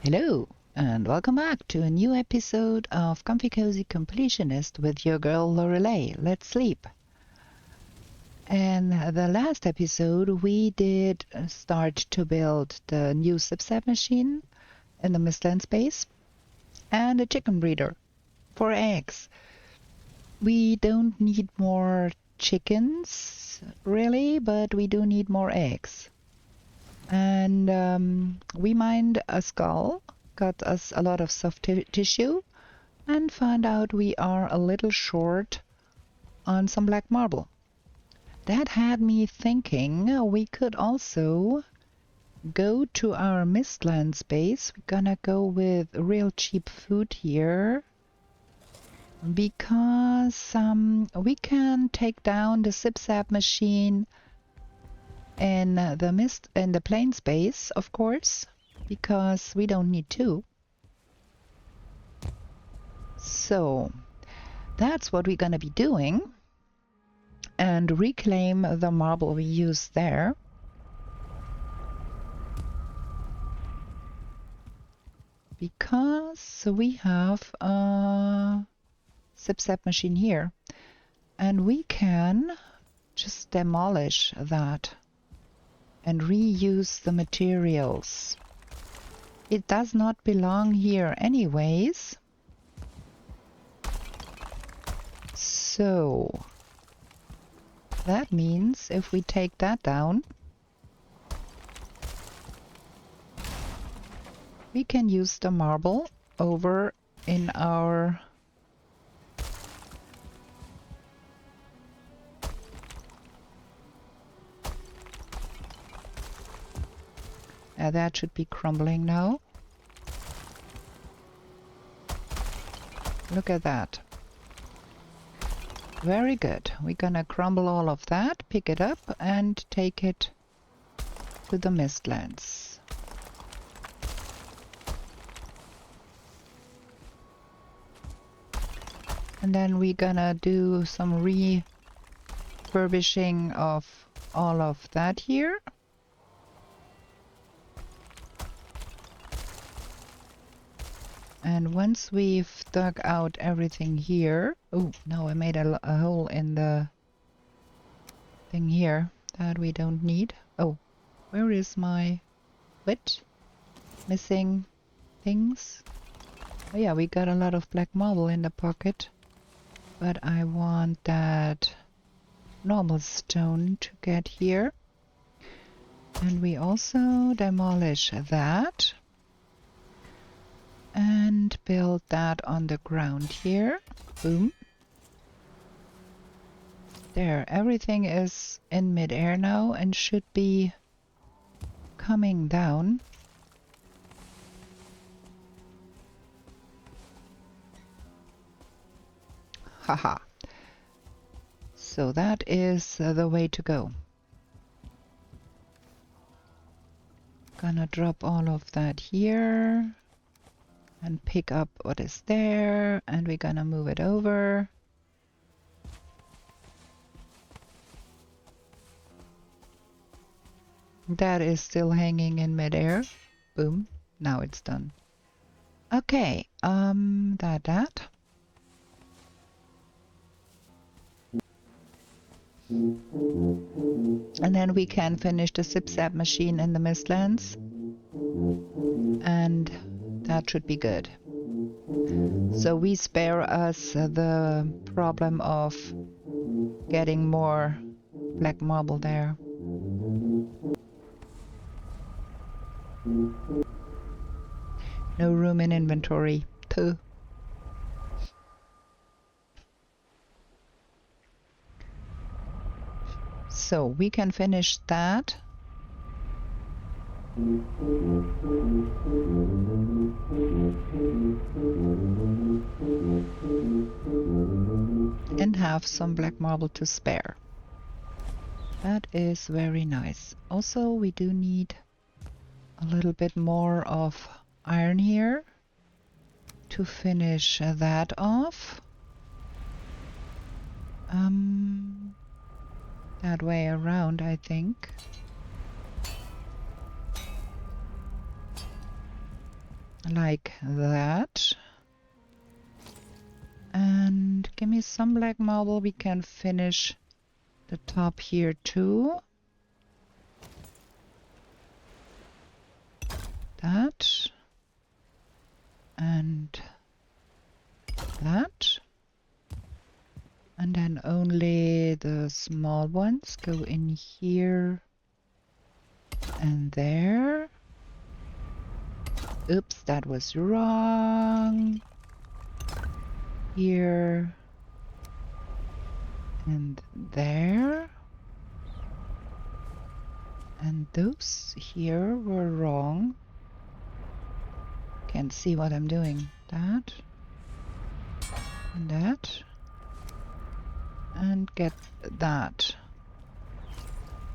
Hello, and welcome back to a new episode of Comfy Cozy Completionist with your girl Lorelei. Let's sleep. In the last episode, we did start to build the new subset machine in the Mistland space and a chicken breeder for eggs. We don't need more chickens, really, but we do need more eggs. And we mined a skull, got us a lot of soft tissue, and found out we are a little short on some black marble. That had me thinking we could also go to our Mistland space. We're gonna go with real cheap food here because we can take down the subset machine in the plane space, of course, because we don't need two. So that's what we're gonna be doing, and reclaim the marble we used there. Because we have a subset machine here, and we can just demolish that and reuse the materials. It does not belong here anyways. So that means if we take that down, we can use the marble over in our that should be crumbling now. Look at that. Very good. We're gonna crumble all of that, pick it up, and take it to the Mistlands. And then we're gonna do some refurbishing of all of that here. And once we've dug out everything here... Oh, no, I made a hole in the thing here that we don't need. Oh, where is my... What? Missing things? Oh yeah, we got a lot of black marble in the pocket. But I want that normal stone to get here. And we also demolish that. And build that on the ground here. Boom. There, everything is in midair now and should be coming down. Haha. So that is the way to go. Gonna drop all of that here. And pick up what is there, and we're gonna move it over. That is still hanging in midair. Boom. Now it's done. Okay, that. And then we can finish the subset machine in the Mistlands. And that should be good. So we spare us the problem of getting more black marble there. No room in inventory. Puh. So we can finish that. And have some black marble to spare. That is very nice. Also, we do need a little bit more of iron here to finish that off. That way around, I think. like that. And give me some black marble. We can finish the top here too. That. And that. And then only the small ones go in here and there. Oops, that was wrong. Here and there. And those here were wrong. Can't see what I'm doing. That. And that. And get that.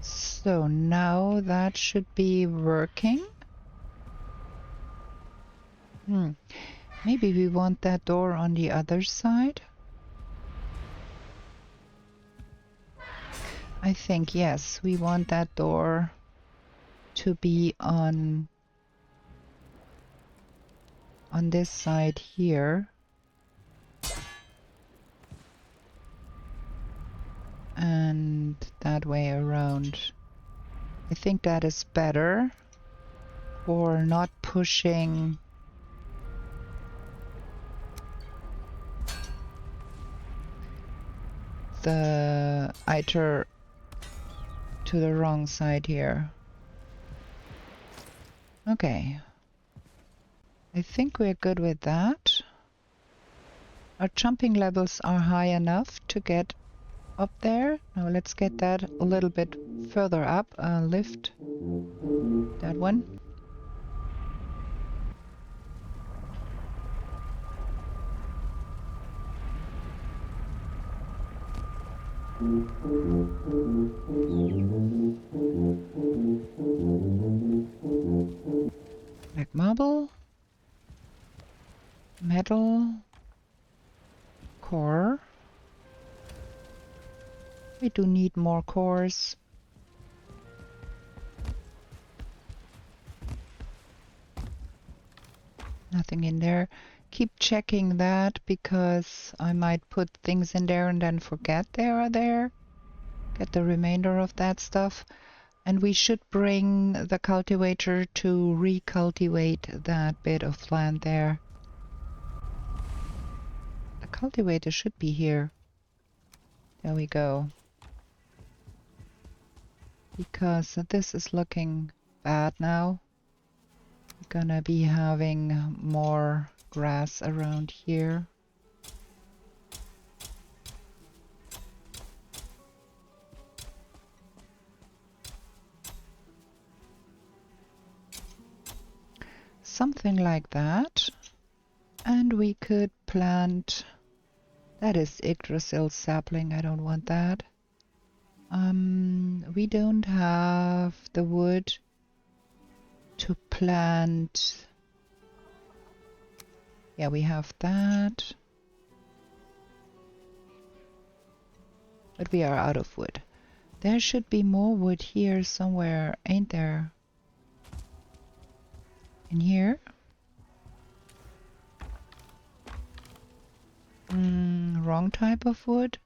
So now that should be working. Maybe we want that door on the other side. I think yes, we want that door to be on this side here. And that way around. I think that is better for not pushing the iter to the wrong side here. Okay. I think we're good with that. Our jumping levels are high enough to get up there. Now let's get that a little bit further up. Lift that one. Black marble, metal, core. We do need more cores. Nothing in there. Keep checking that because I might put things in there and then forget they are there. Get the remainder of that stuff. And we should bring the cultivator to recultivate that bit of land there. The cultivator should be here. There we go. Because this is looking bad now. We're gonna be having more grass around here. Something like that. And we could plant... That is Yggdrasil sapling. I don't want that. We don't have the wood to plant. Yeah, we have that. But we are out of wood. There should be more wood here somewhere, ain't there? In here? Wrong type of wood?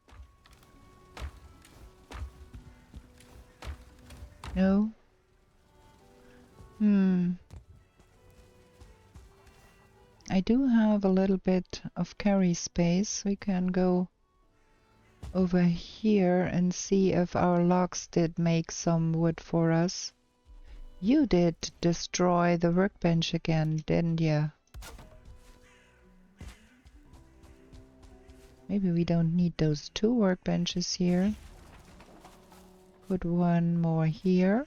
No? I do have a little bit of carry space. We can go over here and see if our logs did make some wood for us. You did destroy the workbench again, didn't you? Maybe we don't need those 2 workbenches here. Put one more here.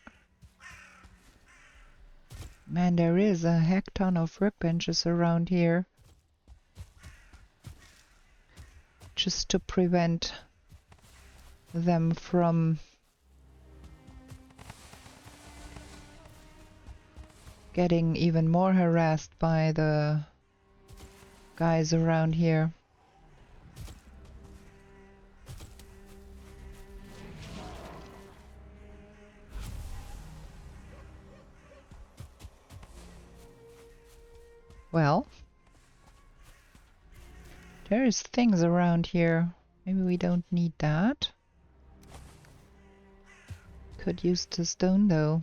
Man, there is a heck ton of workbenches around here. Just to prevent them from getting even more harassed by the guys around here. Well, there's things around here. Maybe we don't need that. Could use the stone though.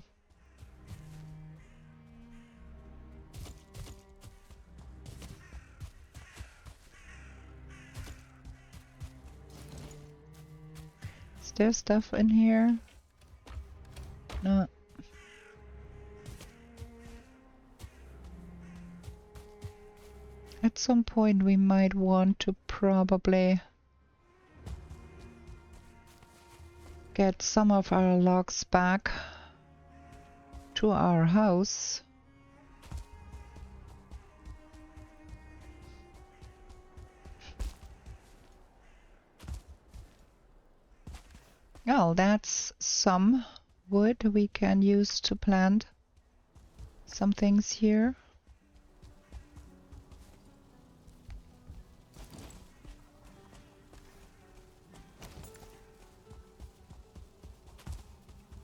Is there stuff in here? No. At some point we might want to probably get some of our logs back to our house. Well, that's some wood we can use to plant some things here.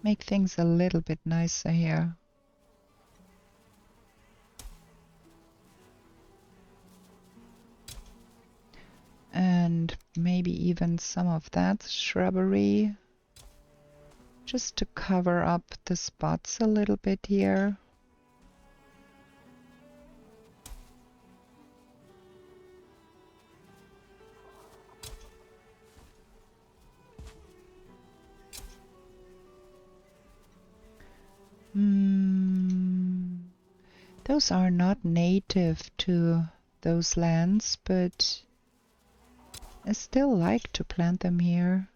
Make things a little bit nicer here. And maybe even some of that shrubbery, just to cover up the spots a little bit here. Those are not native to those lands, but I still like to plant them here.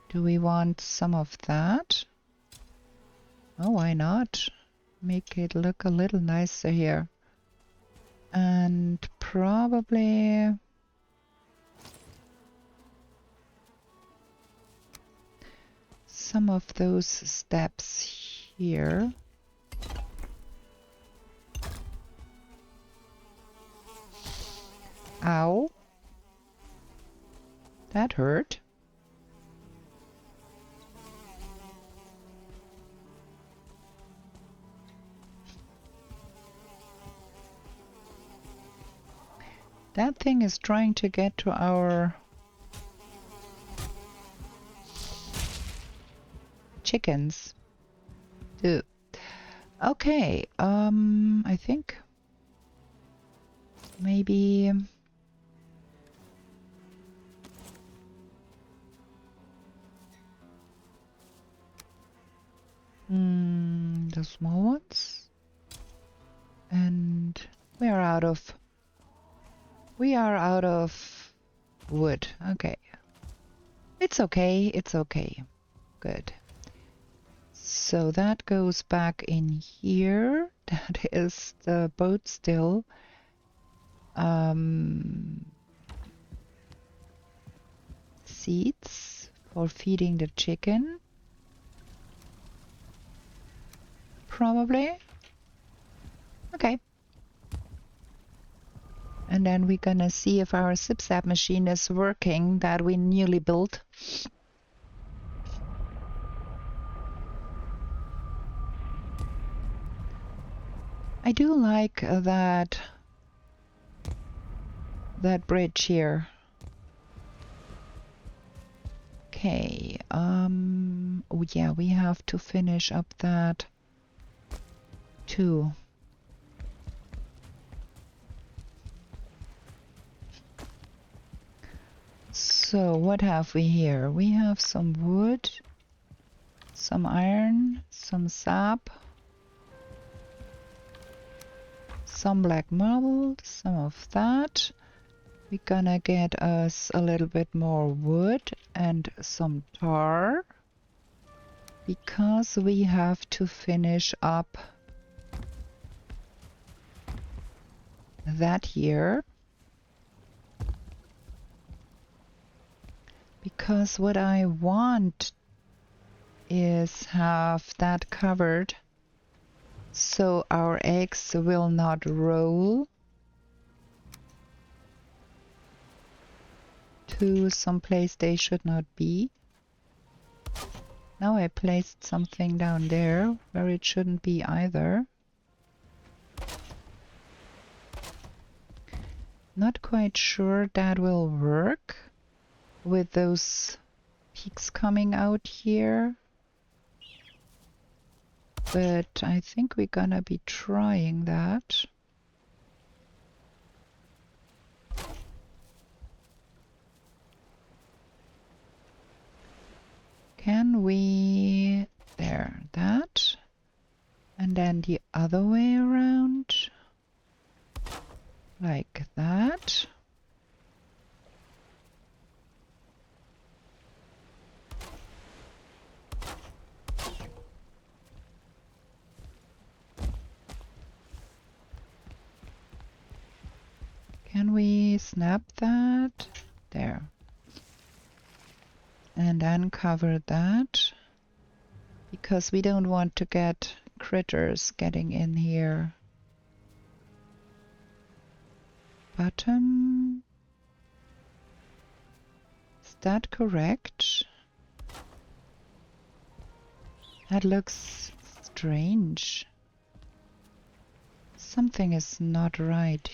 Do we want some of that? Oh, why not? Make it look a little nicer here. And probably some of those steps here. Ow. That hurt. That thing is trying to get to our chickens. Dude. Okay, I think maybe the small ones, and we are out of wood. Okay, it's okay, it's okay. Good. So that goes back in here. That is the boat still. Seeds for feeding the chicken. Probably. Okay. And then we're gonna see if our SipSap machine is working that we newly built. I do like that bridge here. Okay, oh yeah, we have to finish up that too. So what have we here? We have some wood, some iron, some sap, some black marble, some of that. We're gonna get us a little bit more wood and some tar, because we have to finish up that here. Because what I want is have that covered so our eggs will not roll to some place they should not be. Now I placed something down there where it shouldn't be either. Not quite sure that will work with those peaks coming out here. But I think we're gonna be trying that. Can we... There, that. And then the other way around. Like that. Can we snap that? There. And then cover that. Because we don't want to get critters getting in here. Bottom. Is that correct? That looks strange. Something is not right.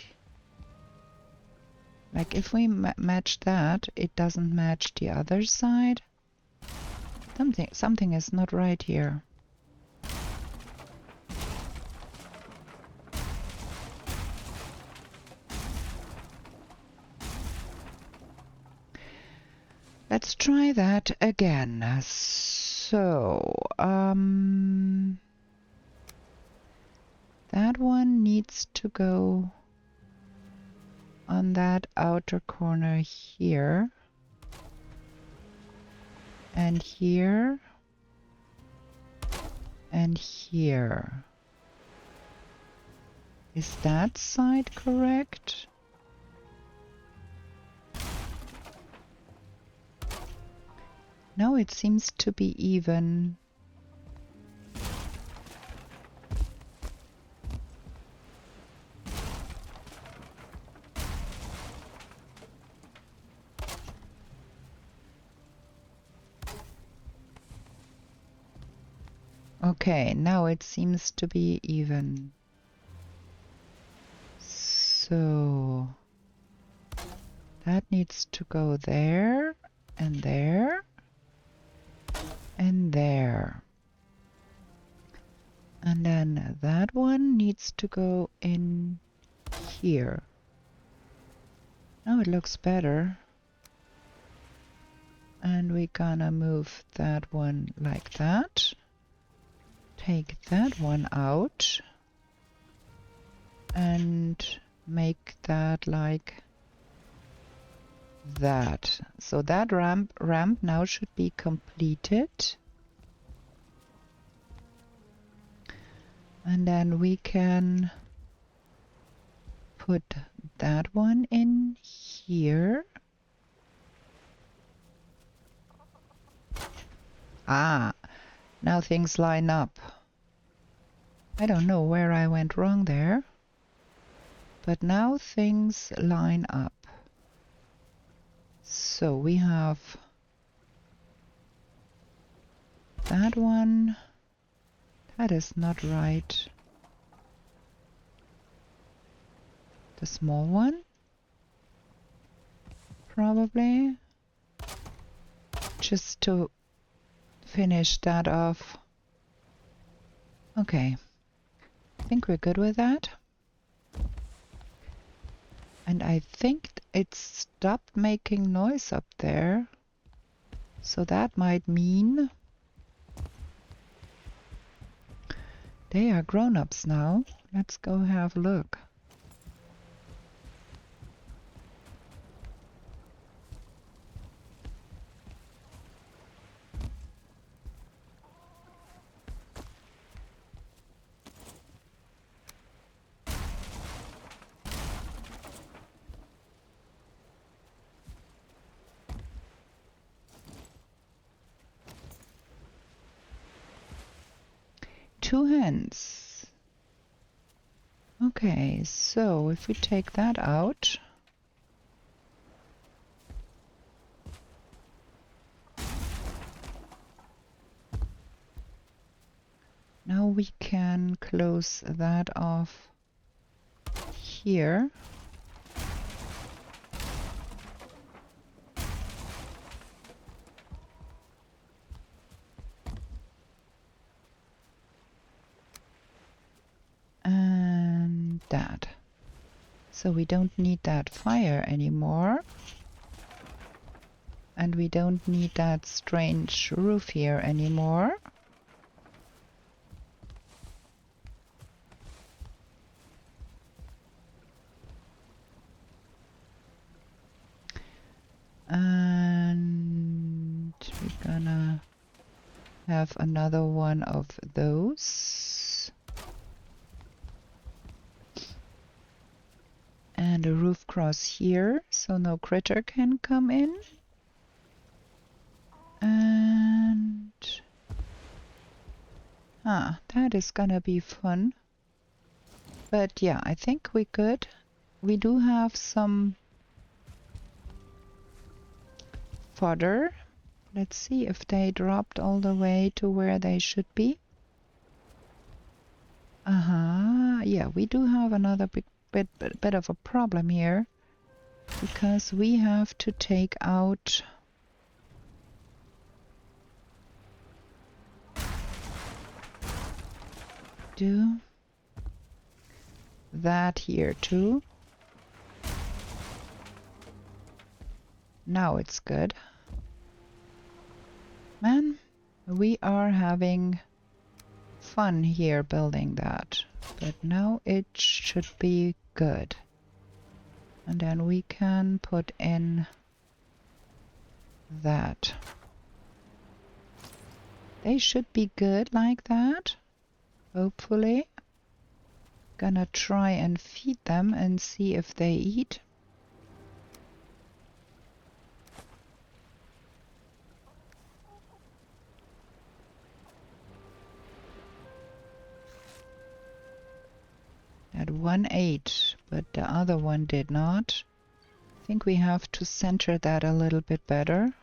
Like if we match that, it doesn't match the other side. Something is not right here. Let's try that again. So, that one needs to go on that outer corner here. And here. And here. Is that side correct? No, it seems to be even. Okay, now it seems to be even. So that needs to go there and there and there. And then that one needs to go in here. Now it looks better. And we're gonna move that one like that. Take that one out. And make that like that. So that ramp now should be completed. And then we can put that one in here. Ah, now things line up. I don't know where I went wrong there, but now things line up. So we have that one. That is not right. The small one? Probably. Just to finish that off. Okay. I think we're good with that. And I think it stopped making noise up there. So that might mean they are grown-ups now. Let's go have a look. Two hens. Okay, so if we take that out, now we can close that off here. that. So we don't need that fire anymore. And we don't need that strange roof here anymore. And we're gonna have another one of those. And a roof cross here, so no critter can come in. And that is gonna be fun. But yeah, I think we could. We do have some fodder. Let's see if they dropped all the way to where they should be. Yeah, we do have another bit of a problem here, because we have to take out do that here too. Now it's good. Man, we are having fun here building that, but now it should be good. And then we can put in that. They should be good like that, hopefully. Gonna try and feed them and see if they eat. That one ate, but the other one did not. I think we have to center that a little bit better.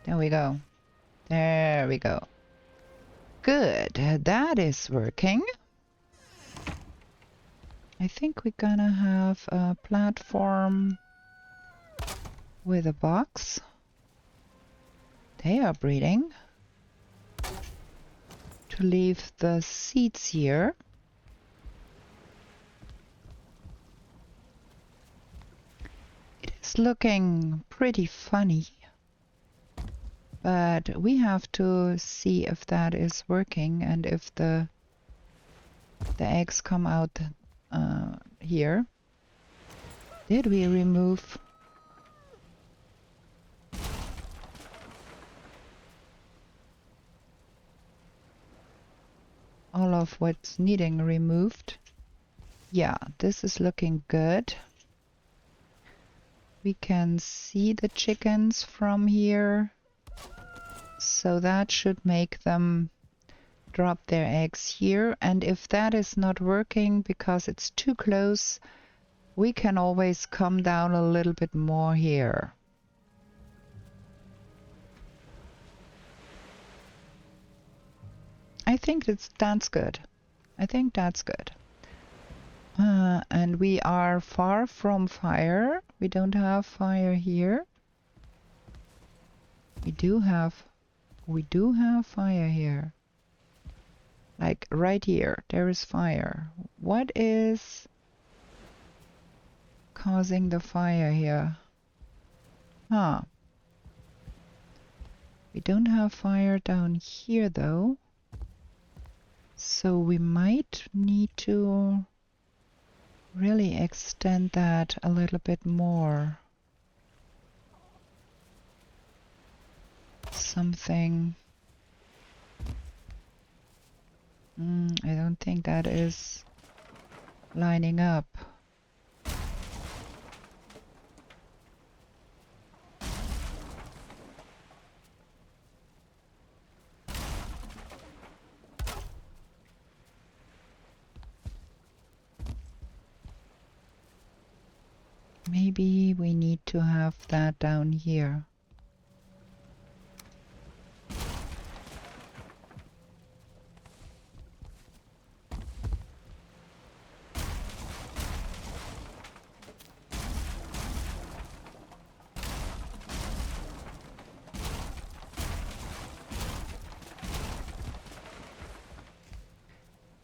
There we go. There we go. Good, that is working. I think we're gonna have a platform with a box. They are breeding. To leave the seeds here. It is looking pretty funny, but we have to see if that is working and if the eggs come out here. Did we remove? All of what's needing removed? Yeah, this is looking good. We can see the chickens from here, so that should make them drop their eggs here. And if that is not working because it's too close, we can always come down a little bit more here. I think that's good. I think that's good. And we are far from fire. We don't have fire here. We do have fire here. Like right here, there is fire. What is causing the fire here? We don't have fire down here though. So we might need to really extend that a little bit more. Something. I don't think that is lining up. Maybe we need to have that down here.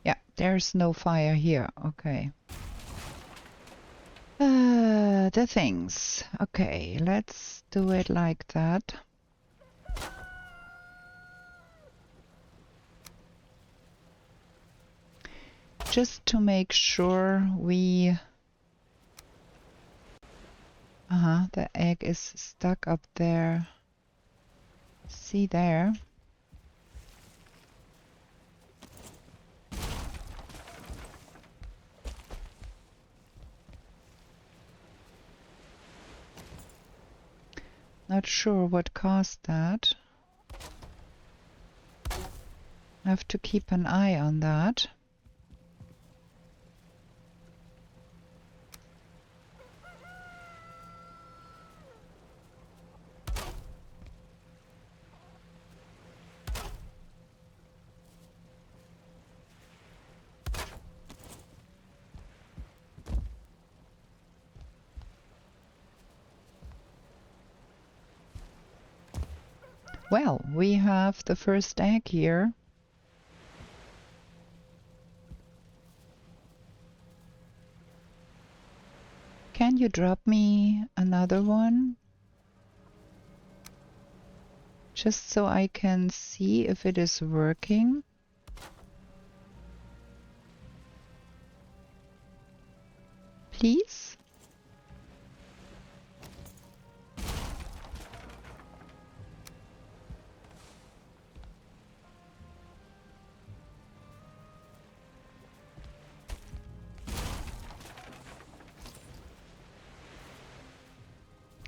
Yeah, there's no fire here. Okay. The things. Okay, let's do it like that. Just to make sure we... the egg is stuck up there. See there? Not sure what caused that. Have to keep an eye on that. Well, we have the first egg here. Can you drop me another one? Just so I can see if it is working. Please?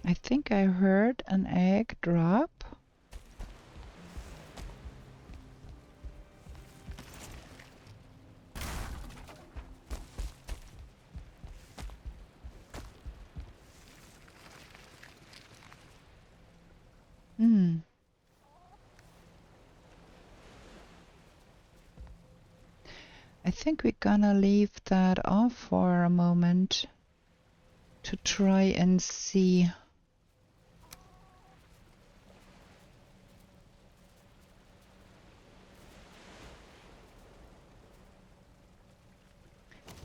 I think I heard an egg drop. I think we're gonna leave that off for a moment to try and see.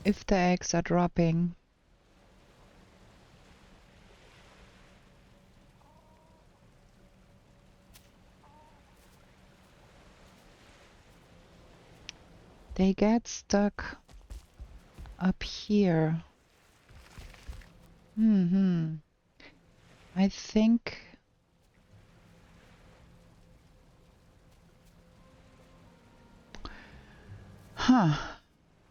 If the eggs are dropping. They get stuck up here. I think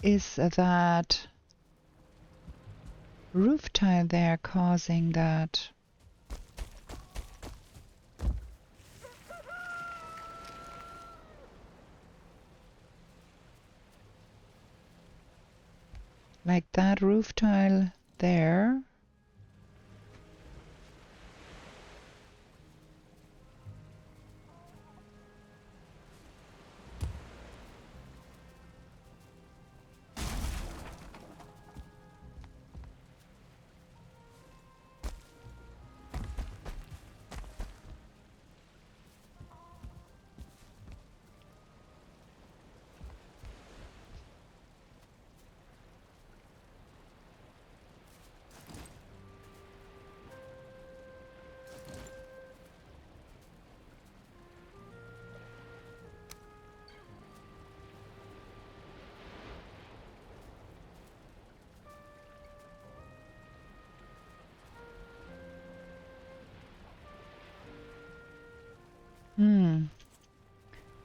is that roof tile there causing that? Like that roof tile there.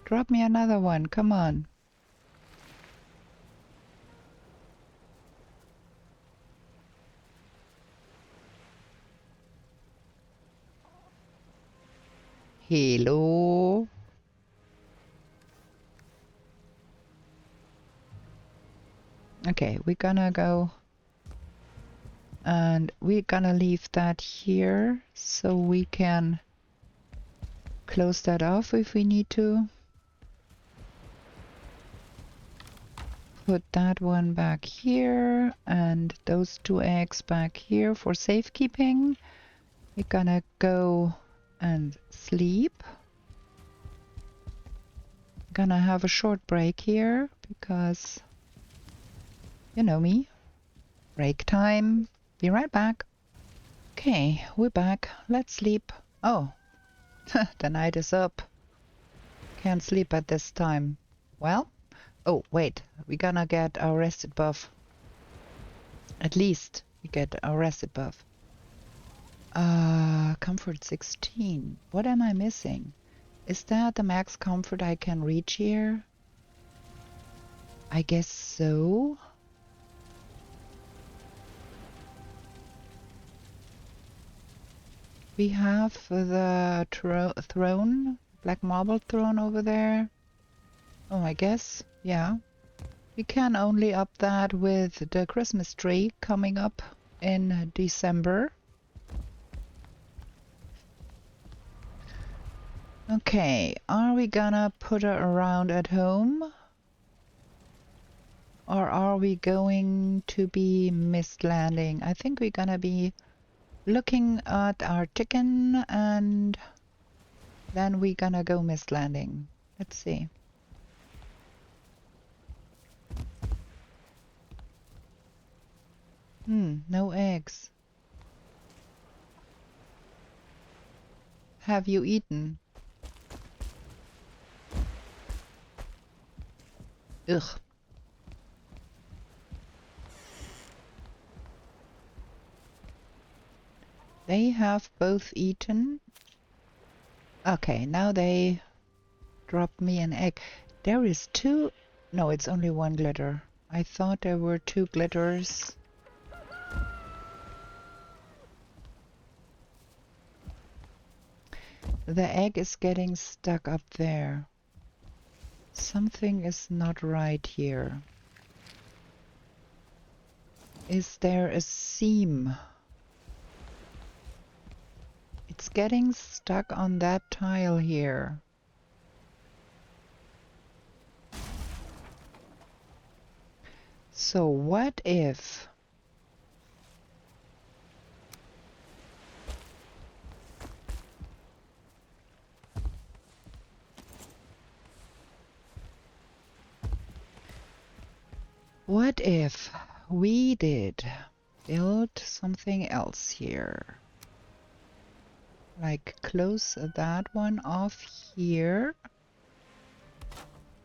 Drop me another one, come on. Hello. Okay, we're gonna go and we're gonna leave that here so we can close that off if we need to. Put that one back here and those two eggs back here for safekeeping. We're gonna go and sleep. Gonna have a short break here because You know me. Break time. Be right back. Okay, we're back. Let's sleep. Oh, the night is up. Can't sleep at this time. Well, oh, wait. We're gonna get our rested buff. At least we get our rested buff. Comfort 16. What am I missing? Is that the max comfort I can reach here? I guess so. We have the throne, black marble throne over there. Oh, I guess, yeah. We can only up that with the Christmas tree coming up in December. Okay, are we gonna put her around at home? Or are we going to be mist landing? I think we're gonna be looking at our chicken and then we're gonna go mist landing. Let's see. No eggs. Have you eaten? Ugh. They have both eaten. Okay, now they drop me an egg. There is two. No, it's only one glitter. I thought there were two glitters. The egg is getting stuck up there. Something is not right here. Is there a seam? It's getting stuck on that tile here. So what if we did build something else here? Like close that one off here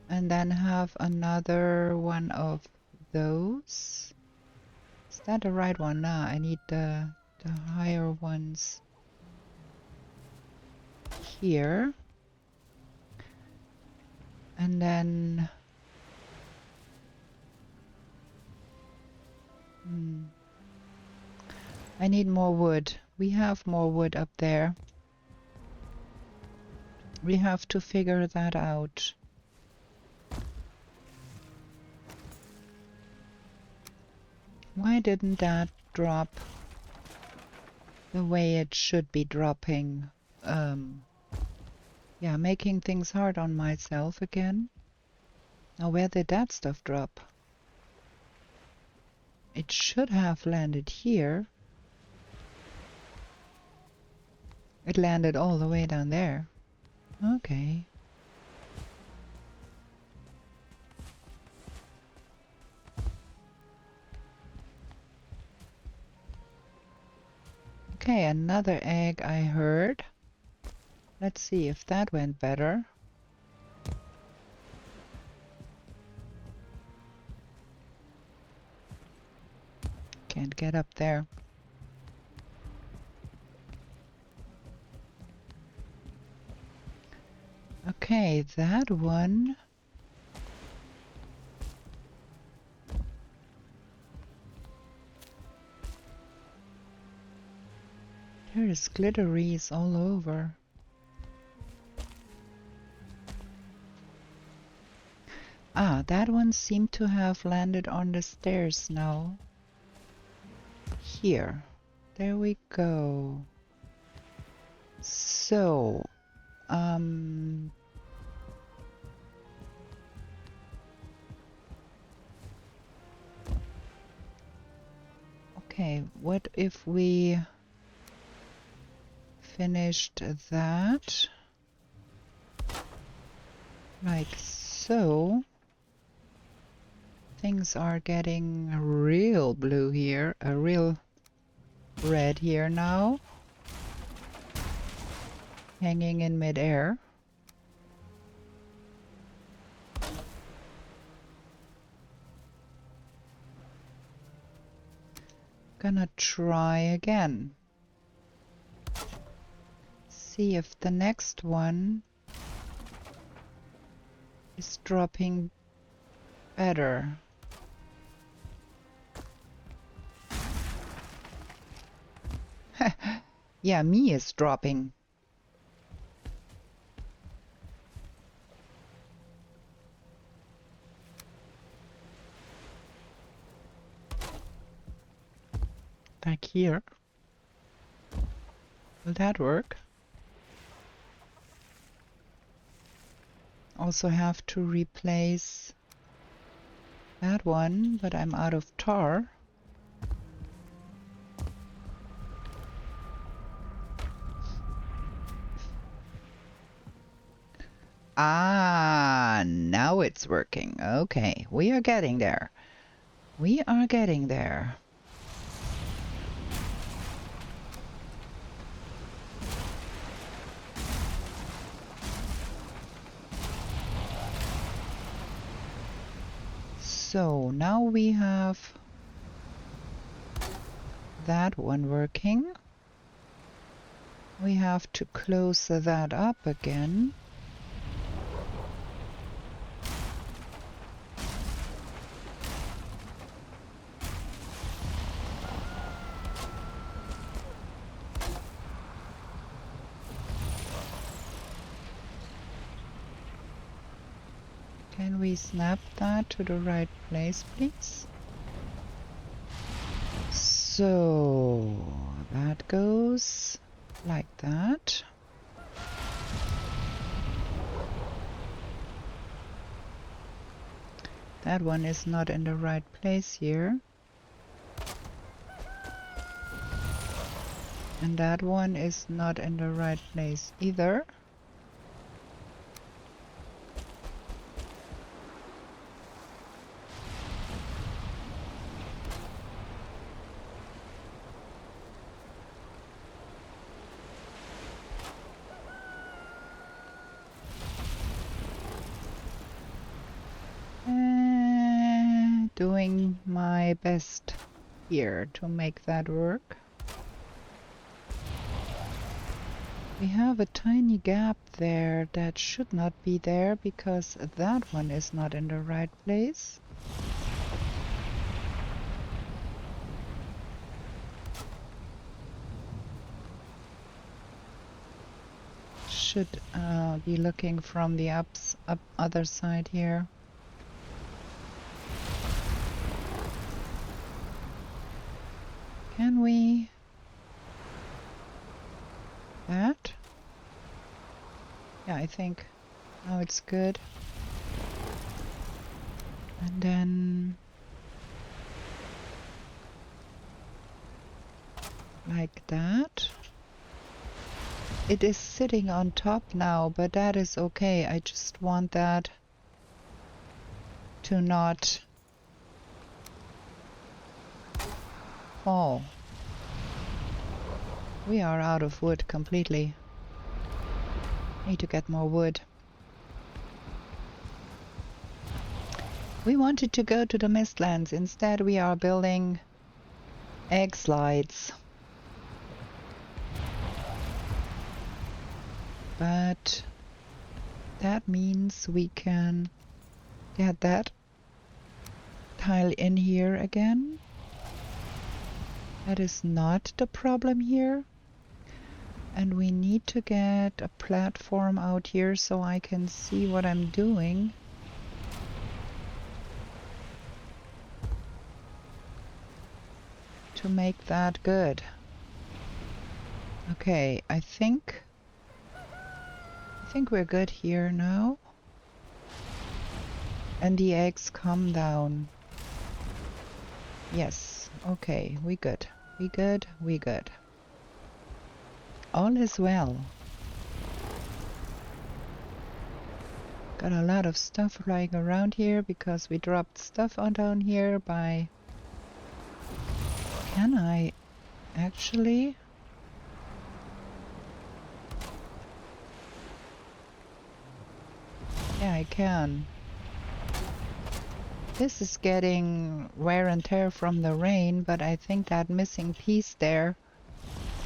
and then have another one of those. Is that the right one? Nah, I need the higher ones here. And then I need more wood. We have more wood up there. We have to figure that out. Why didn't that drop the way it should be dropping? Yeah, making things hard on myself again. Now, where did that stuff drop? It should have landed here. It landed all the way down there. Okay. Okay, another egg I heard. Let's see if that went better. Can't get up there. Okay, that one. There is glitteries all over. Ah, that one seemed to have landed on the stairs now. Here. There we go. So, okay, what if we finished that like so? I things are getting real blue here, a real red here now, hanging in midair. Gonna try again. See if the next one is dropping better. Yeah, me is dropping. Back here. Will that work? Also have to replace that one, but I'm out of tar. Ah, now it's working. Okay, we are getting there. We are getting there. So now we have that one working. We have to close that up again. Can we snap that to the right place, please? So that goes like that. That one is not in the right place here. And that one is not in the right place either. Doing my best here to make that work. We have a tiny gap there that should not be there because that one is not in the right place. Should be looking from the other side here. Can we? That? Yeah, I think now it's good. And then like that. It is sitting on top now, but that is okay. I just want that to not fall. We are out of wood completely. Need to get more wood. We wanted to go to the Mistlands. Instead, we are building egg slides. But that means we can get that tile in here again. That is not the problem here. And we need to get a platform out here so I can see what I'm doing. To make that good. Okay, I think we're good here now. And the eggs come down. Yes, okay, we good. We good, we good. All is well. Got a lot of stuff lying around here because we dropped stuff on down here by... Can I actually? Yeah, I can. This is getting wear and tear from the rain, but I think that missing piece there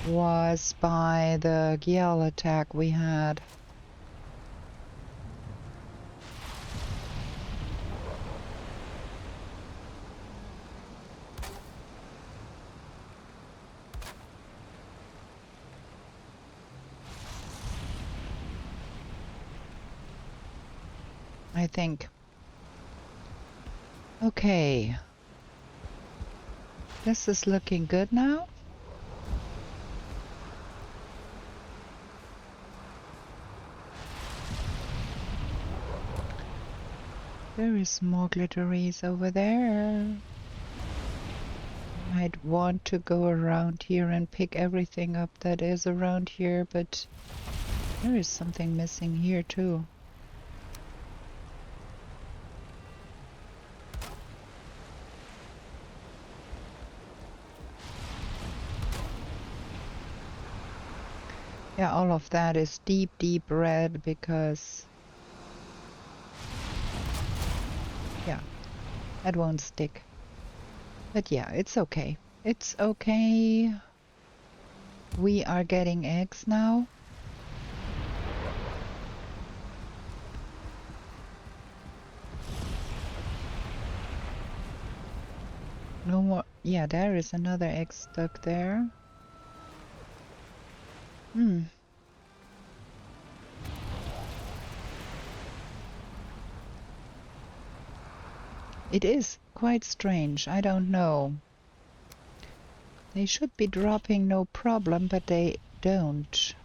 was by the Giel attack we had. I think. Okay. This is looking good now. There is more glitteries over there. I'd want to go around here and pick everything up that is around here, but there is something missing here too. Yeah, all of that is deep, deep red because... Yeah, that won't stick. But yeah, it's okay. It's okay. We are getting eggs now. No more. Yeah, there is another egg stuck there. It is quite strange. I don't know. They should be dropping no problem, but they don't.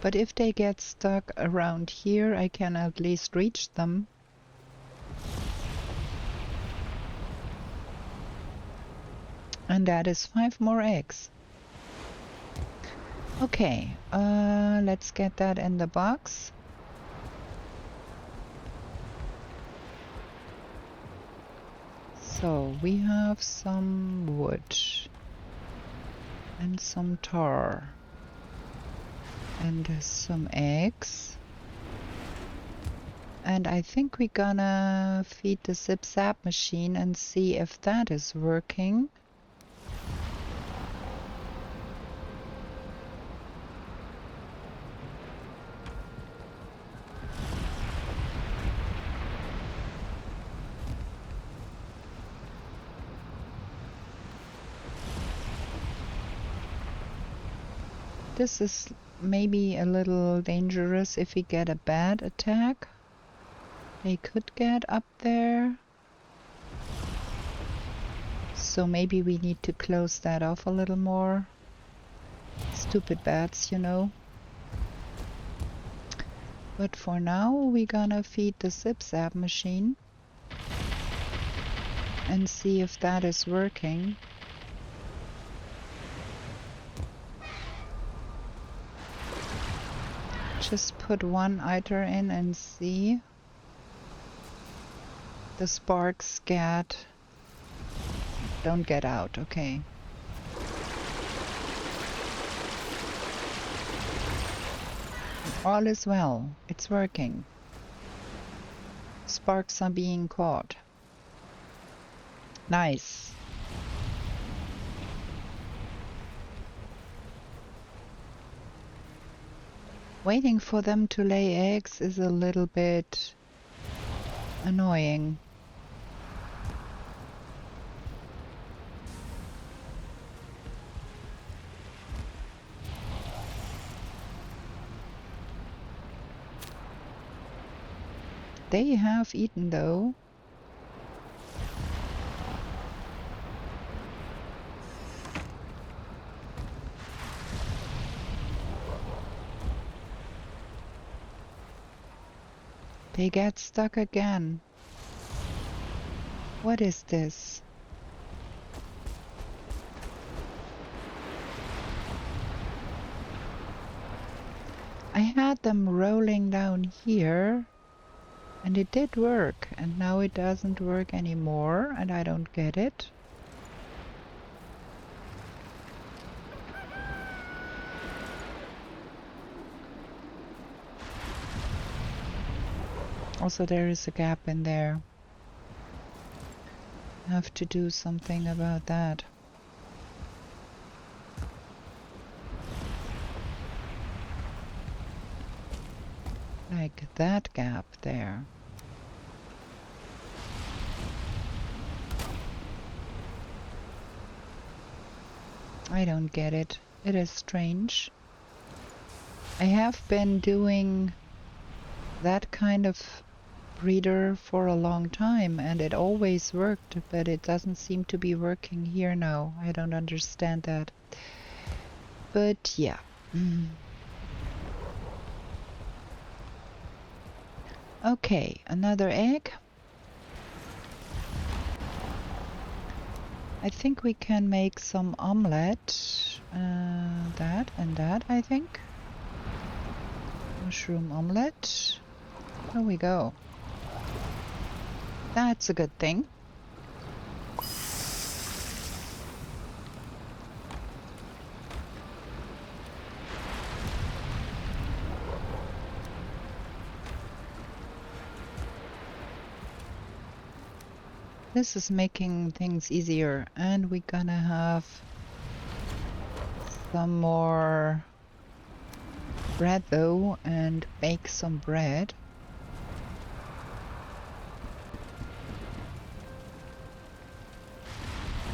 But if they get stuck around here, I can at least reach them. And that is 5 more eggs. Okay, let's get that in the box. So we have some wood and some tar and some eggs. And I think we're gonna feed the zip-zap machine and see if that is working. This is maybe a little dangerous if we get a bad attack. They could get up there. So maybe we need to close that off a little more. Stupid bats, you know. But for now, we're gonna feed the zip-zap machine and see if that is working. Just put one iter in and see. The sparks don't get out, okay. All is well, it's working. Sparks are being caught. Nice. Waiting for them to lay eggs is a little bit annoying. They have eaten though. They get stuck again. What is this? I had them rolling down here and it did work, and now it doesn't work anymore and I don't get it. Also, there is a gap in there. I have to do something about that. Like that gap there. I don't get it. It is strange. I have been doing that kind of breeder for a long time and it always worked, but it doesn't seem to be working here now. I don't understand that. But yeah. Okay, another egg. I think we can make some omelette. That and that, I think. Mushroom omelette. There we go. That's a good thing. This is making things easier, and we're gonna have some more bread though, and bake some bread.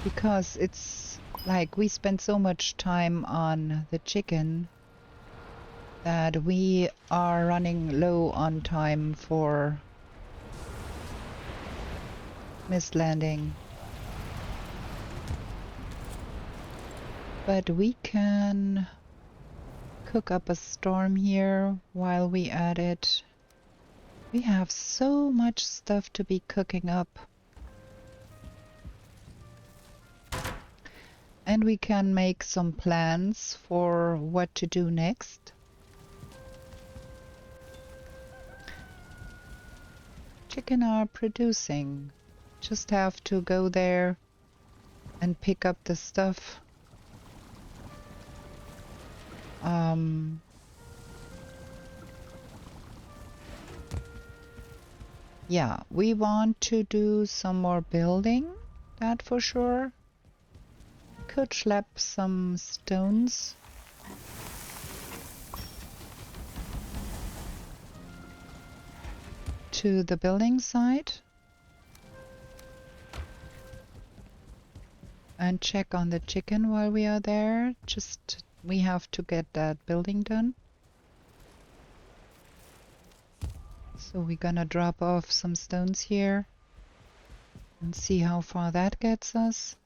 Because it's like we spend so much time on the chicken that we are running low on time for mist landing. But we can cook up a storm here while we add it. We have so much stuff to be cooking up. And we can make some plans for what to do next. Chicken are producing. Just have to go there and pick up the stuff. Yeah, we want to do some more building, that for sure. Could schlep some stones. To the building site. And check on the chicken while we are there. Just, we have to get that building done. So we're gonna drop off some stones here and see how far that gets us.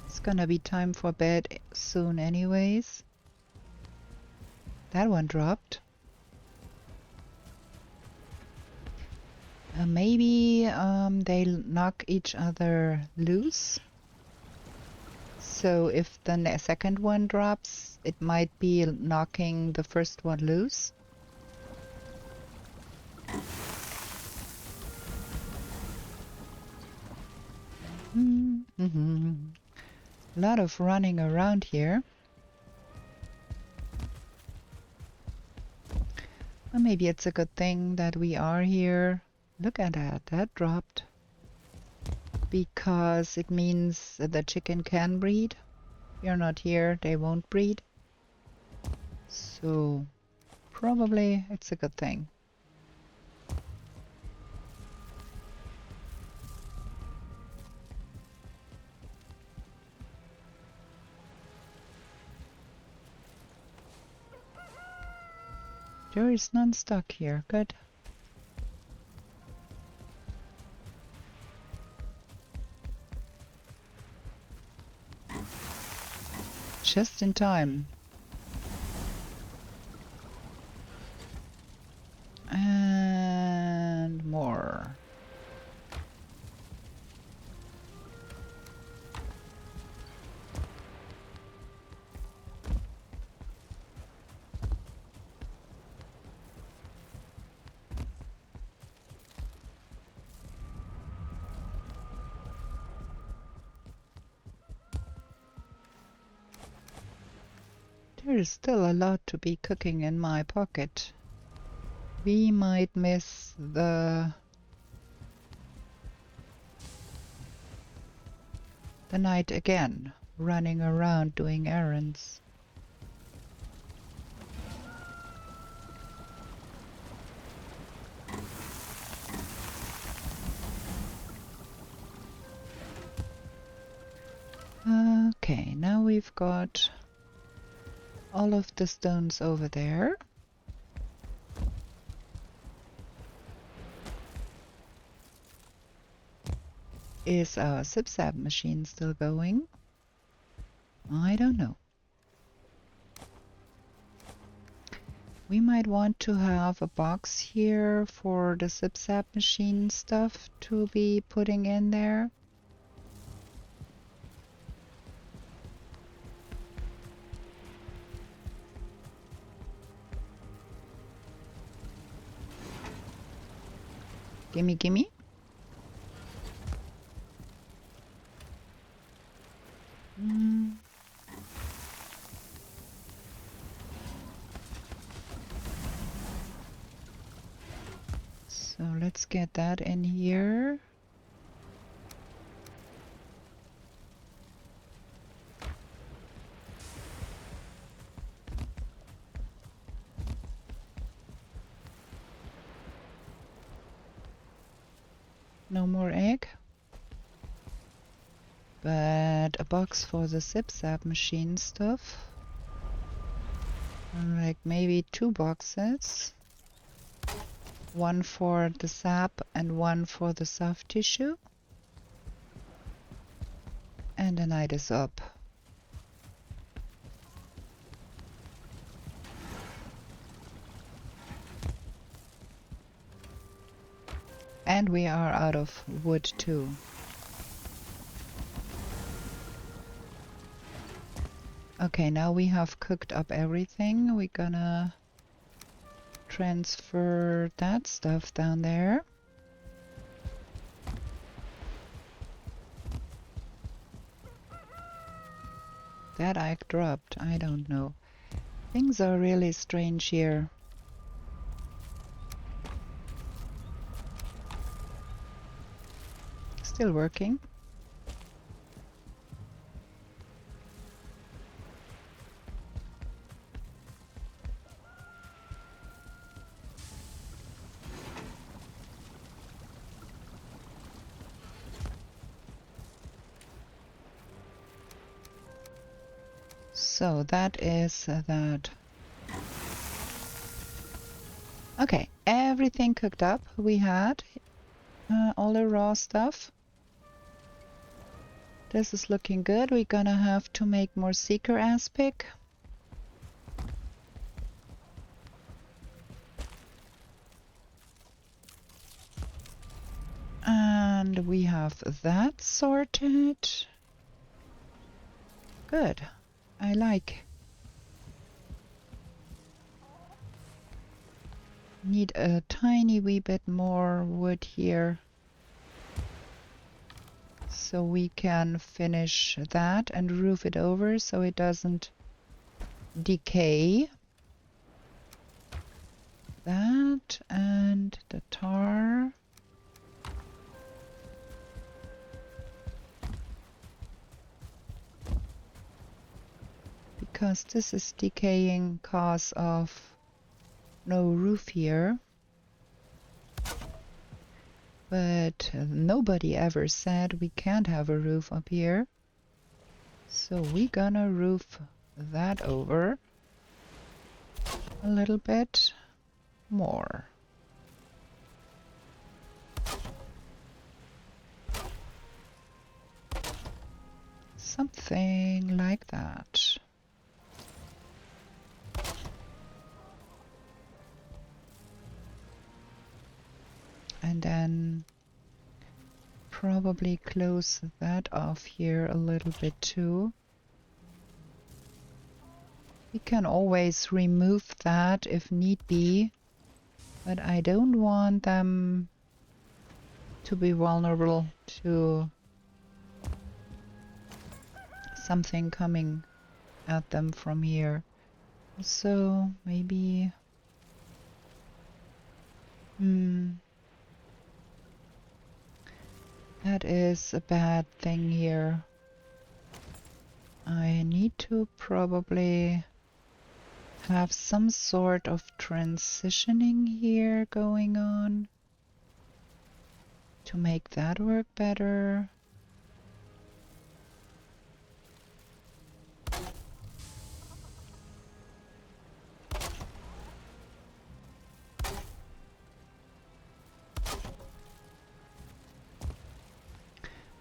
It's gonna be time for bed soon anyways. That one dropped. Maybe they knock each other loose. So if the second one drops, it might be knocking the first one loose. A lot of running around here. Well, maybe it's a good thing that we are here. Look at that, that dropped. Because it means that the chicken can breed. If you're not here, they won't breed. So probably it's a good thing. There is none stuck here. Good. Just in time. And There is still a lot to be cooking in my pocket. We might miss the night again, running around doing errands. Okay, now we've got all of the stones over there. Is our zip-zap machine still going? I don't know. We might want to have a box here for the zip-zap machine stuff to be putting in there. Gimme, gimme. So let's get that in here. No more egg. But a box for the zip-zap machine stuff. Like maybe 2 boxes. One for the sap and one for the soft tissue. And the night is up. And we are out of wood too. Okay, now we have cooked up everything. We're gonna transfer that stuff down there. That egg dropped. I don't know. Things are really strange here. Still working. So that is that. Okay, everything cooked up. We had all the raw stuff. This is looking good. We're gonna have to make more seeker aspic. And we have that sorted. Good. I like. Need a tiny wee bit more wood here. So we can finish that and roof it over so it doesn't decay. That and the tar. Because this is decaying cause of no roof here. But nobody ever said we can't have a roof up here. So we're gonna roof that over a little bit more. Something like that. And then probably close that off here a little bit too. We can always remove that if need be, but I don't want them to be vulnerable to something coming at them from here. So maybe... that is a bad thing here. I need to probably have some sort of transitioning here going on to make that work better.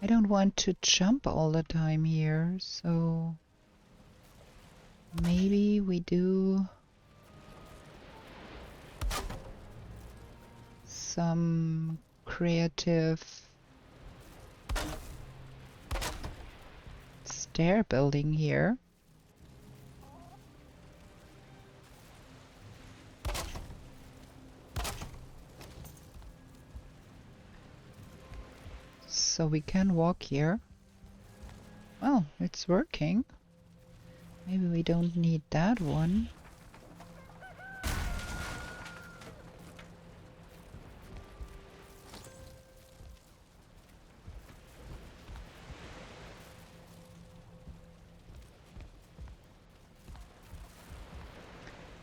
I don't want to jump all the time here, so maybe we do some creative stair building here. So we can walk here. Well, it's working. Maybe we don't need that one.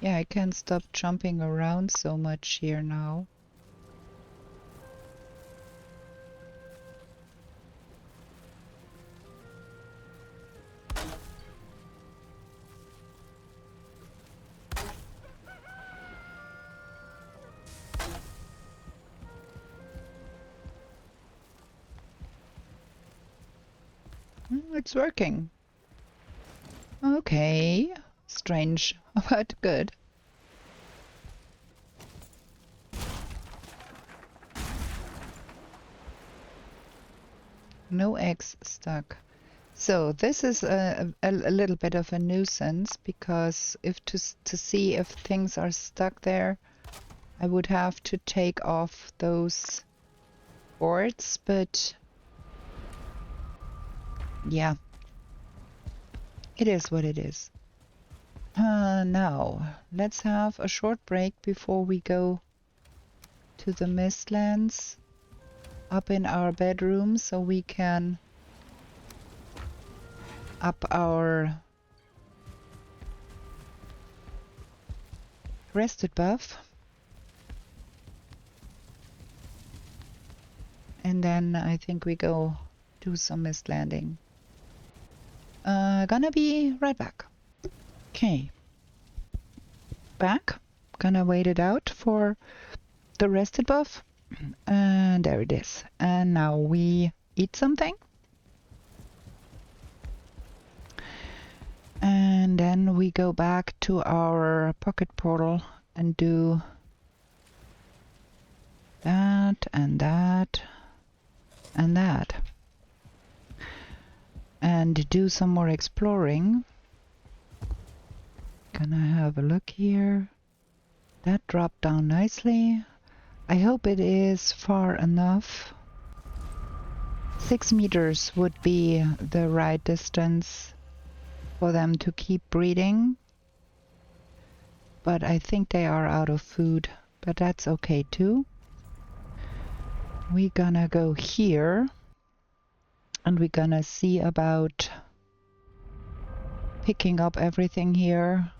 Yeah, I can't stop jumping around so much here now. It's working. Okay. Strange, but good. No eggs stuck. So this is a little bit of a nuisance, because if to see if things are stuck there, I would have to take off those boards, but yeah, it is what it is. Now, let's have a short break before we go to the Mistlands up in our bedroom, so we can up our rested buff. And then I think we go do some mist landing. Gonna be right back. Okay. Back. Gonna wait it out for the rested buff. And there it is. And now we eat something. And then we go back to our pocket portal and do that and that and that. And do some more exploring. Gonna have a look here. That dropped down nicely. I hope it is far enough. 6 meters would be the right distance for them to keep breeding. But I think they are out of food, but that's okay too. We're gonna go here and we're gonna see about picking up everything here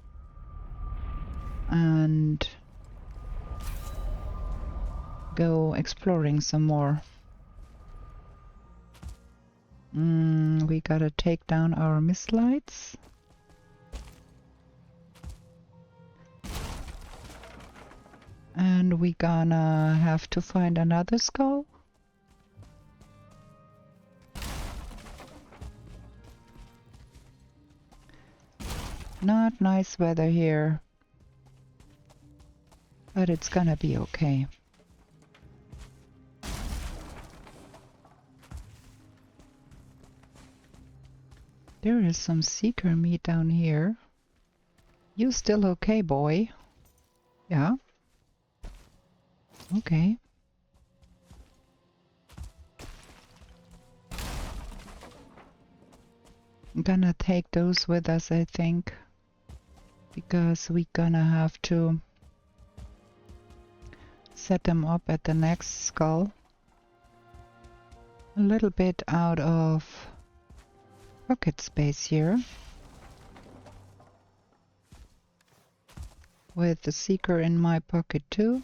and go exploring some more. We gotta take down our mist lights. And we gonna have to find another skull. Not nice weather here, but it's gonna be okay. There is some seeker meat down here. You still okay, boy? Yeah? Okay. I'm gonna take those with us, I think. because we're gonna have to set them up at the next skull. A little bit out of pocket space here, with the seeker in my pocket too.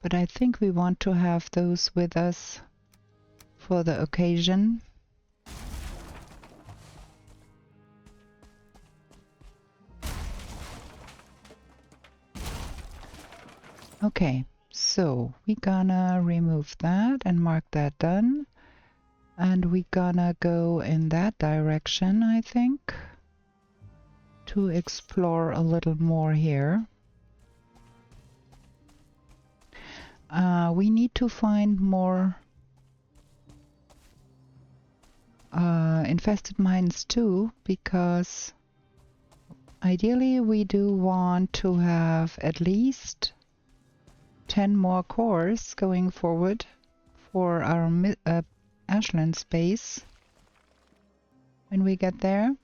But I think we want to have those with us for the occasion. Okay, so we're gonna remove that and mark that done. And we're gonna go in that direction, I think, to explore a little more here. We need to find more infested mines too, because ideally we do want to have at least 10 more cores going forward for our ashland space when we get there.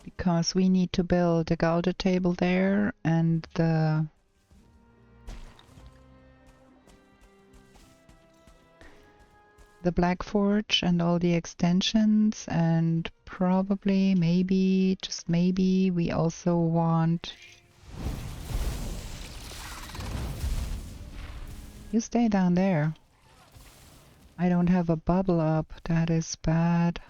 Because we need to build a gouger table there and the Black Forge and all the extensions, and probably, maybe, just maybe, we also want... You stay down there. I don't have a bubble up. That is bad.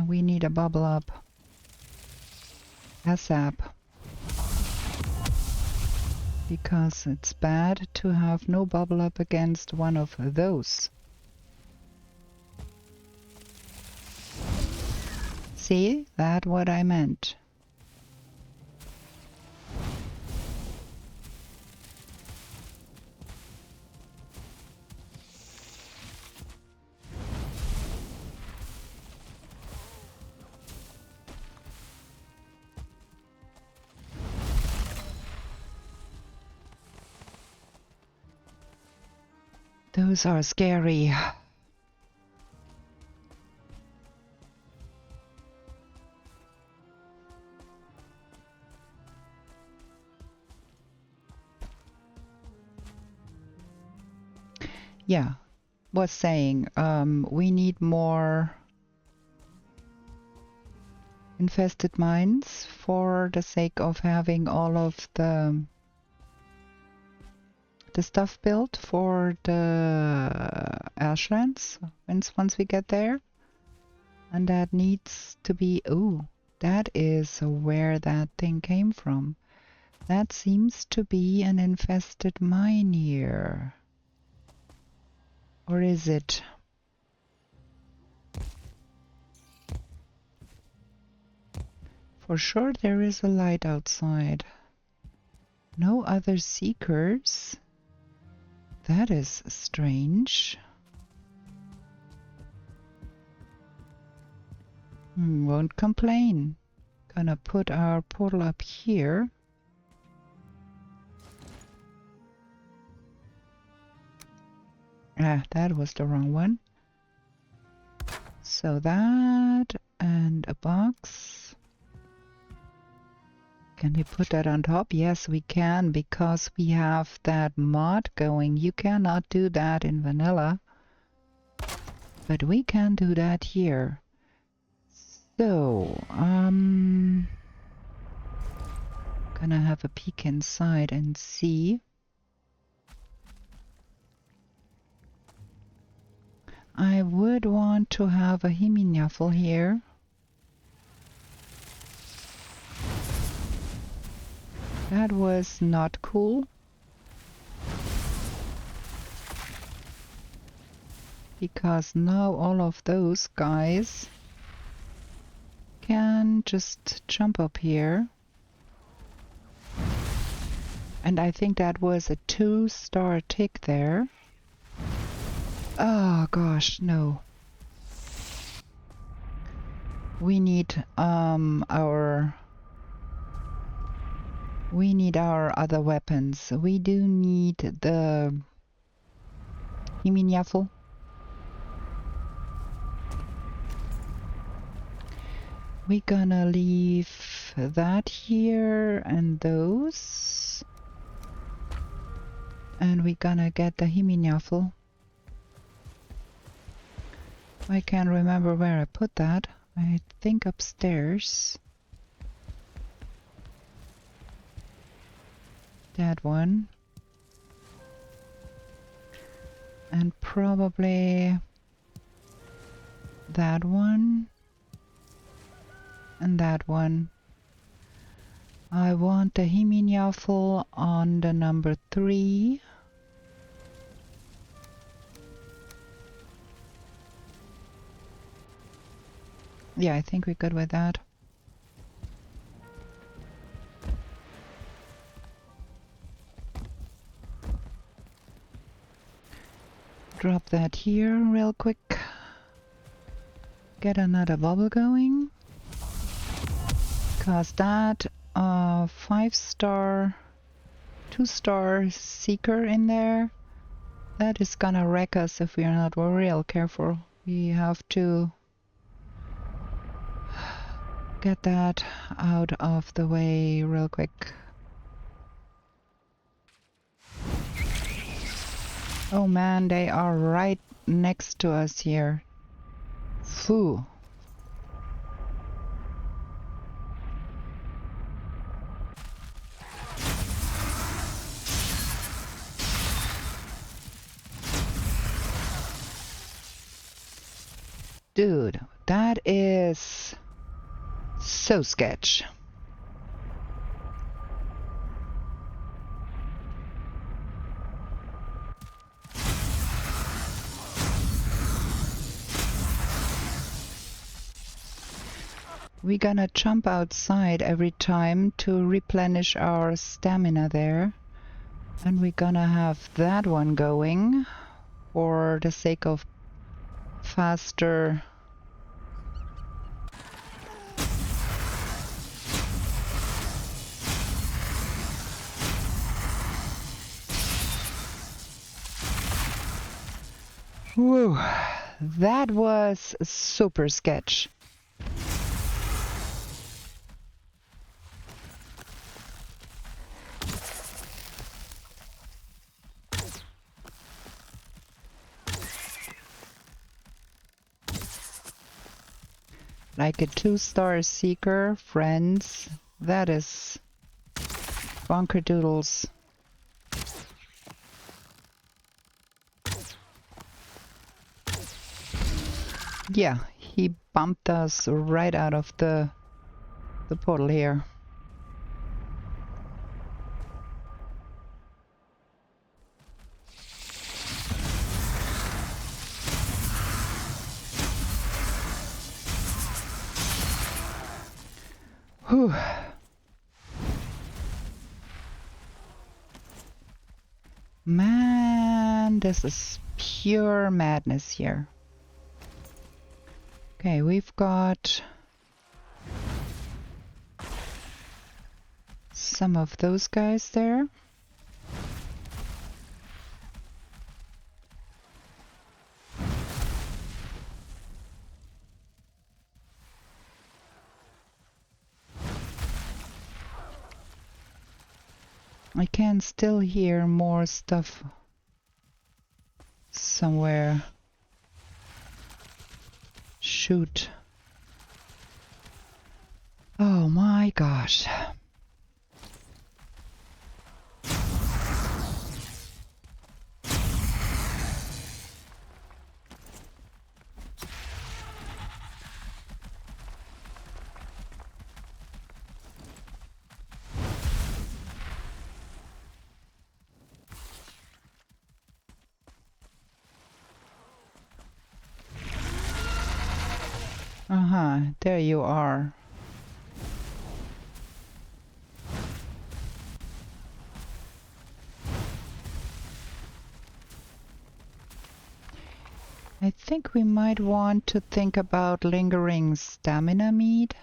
We need a bubble up. ASAP. Because it's bad to have no bubble up against one of those. See? That's what I meant. Those are scary. Yeah, was saying, we need more infested mines for the sake of having all of the stuff built for the ashlands once we get there. And that needs to be... Oh, that is where that thing came from. That seems to be an infested mine here. Or is it? For sure there is a light outside. No other seekers. That is strange. Won't complain. Gonna put our portal up here. Ah, that was the wrong one. So that and a box. Can we put that on top? Yes, we can, because we have that mod going. You cannot do that in vanilla, but we can do that here. So, gonna have a peek inside and see. I would want to have a Himinyafel here. That was not cool. Because now all of those guys can just jump up here. And I think that was a 2-star tick there. Oh gosh, no. We need our other weapons. We do need the Himiniaffle. We're gonna leave that here and those. And we're gonna get the Himiniaffle. I can't remember where I put that. I think upstairs. That one. And probably that one. And that one. I want the Himiniaffle on the number 3. Yeah, I think we're good with that. Drop that here real quick. Get another bubble going. Cause that 5-star, 2-star seeker in there, that is gonna wreck us if we are not real careful. We have to get that out of the way real quick. Oh man, they are right next to us here. Phew. Dude, that is so sketch. We're gonna jump outside every time to replenish our stamina there. And we're gonna have that one going for the sake of faster. Whew, that was super sketch. Like a 2-star seeker, friends. That is bonkerdoodles. Yeah, he bumped us right out of the portal here. Whew. Man, this is pure madness here. Okay, we've got some of those guys there. I can still hear more stuff somewhere. Shoot. Oh my gosh. There you are. I think we might want to think about lingering stamina mead.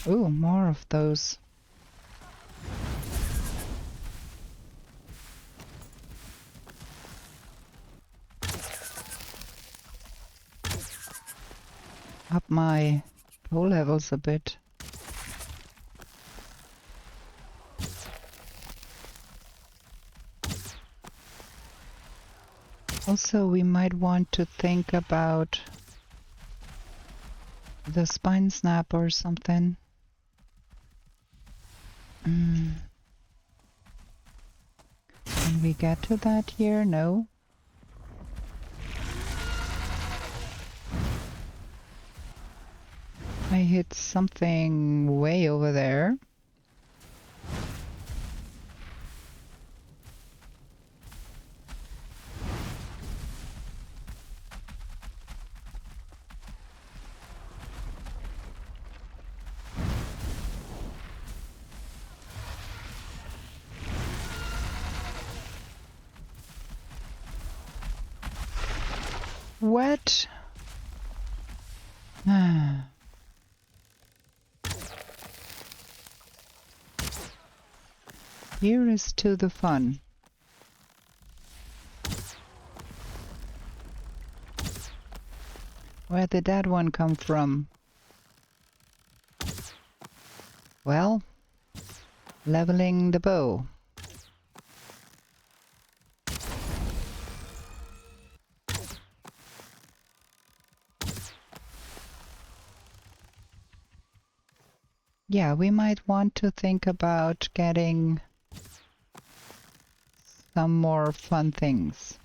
Ooh, more of those. Up my coal levels a bit. Also, we might want to think about the spine snap or something. Can we get to that here? No. I hit something way over there. What? Here is to the fun. Where did that one come from? Well, leveling the bow. Yeah, we might want to think about getting some more fun things.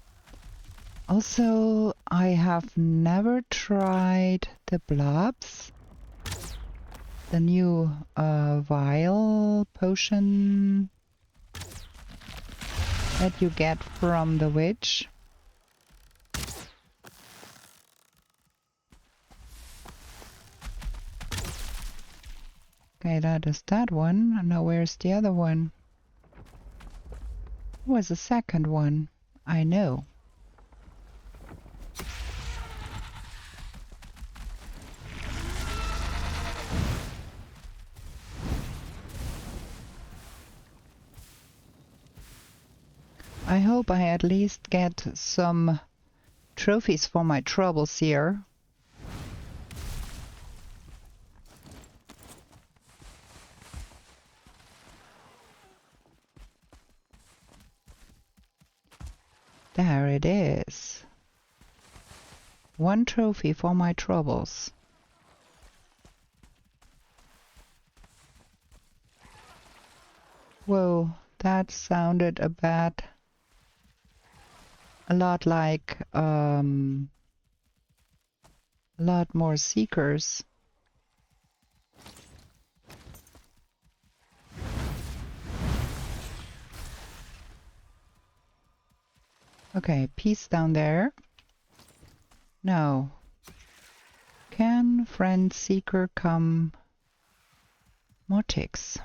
Also, I have never tried the blobs. The new vial potion that you get from the witch. Okay, that is that one. Now where's the other one? Where's the second one? I know. I hope I at least get some trophies for my troubles here. There it is. 1 trophy for my troubles. Whoa, that sounded a lot like a lot more seekers. Okay, peace down there. Now, can friend seeker come? More ticks.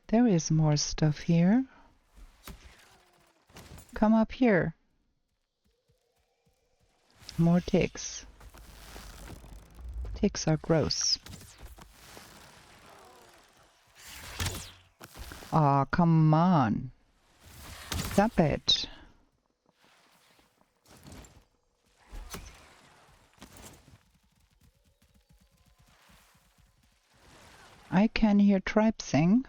There is more stuff here. Come up here. More ticks. Ticks are gross. Aw, come on. Stop it. I can hear tribe sing.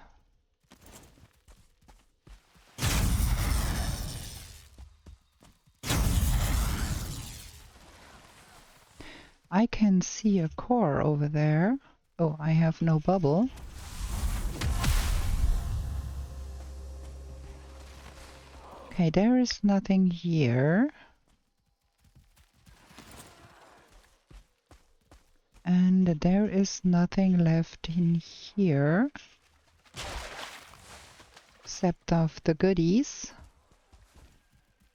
I can see a core over there. Oh, I have no bubble. Okay, there is nothing here. And there is nothing left in here. Except of the goodies.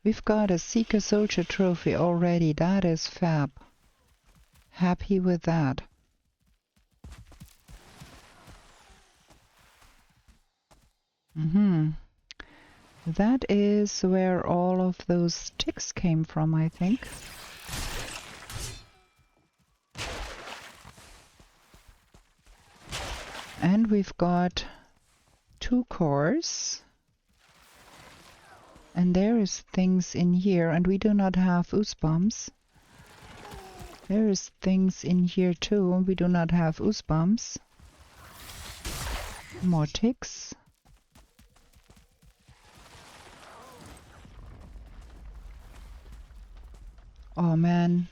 We've got a Seeker Soldier trophy already. That is fab. Happy with that. That is where all of those ticks came from, I think. And we've got 2 cores. And there is things in here, and we do not have ooze bombs. There is things in here too, and we do not have ooze bombs. More ticks. Oh man,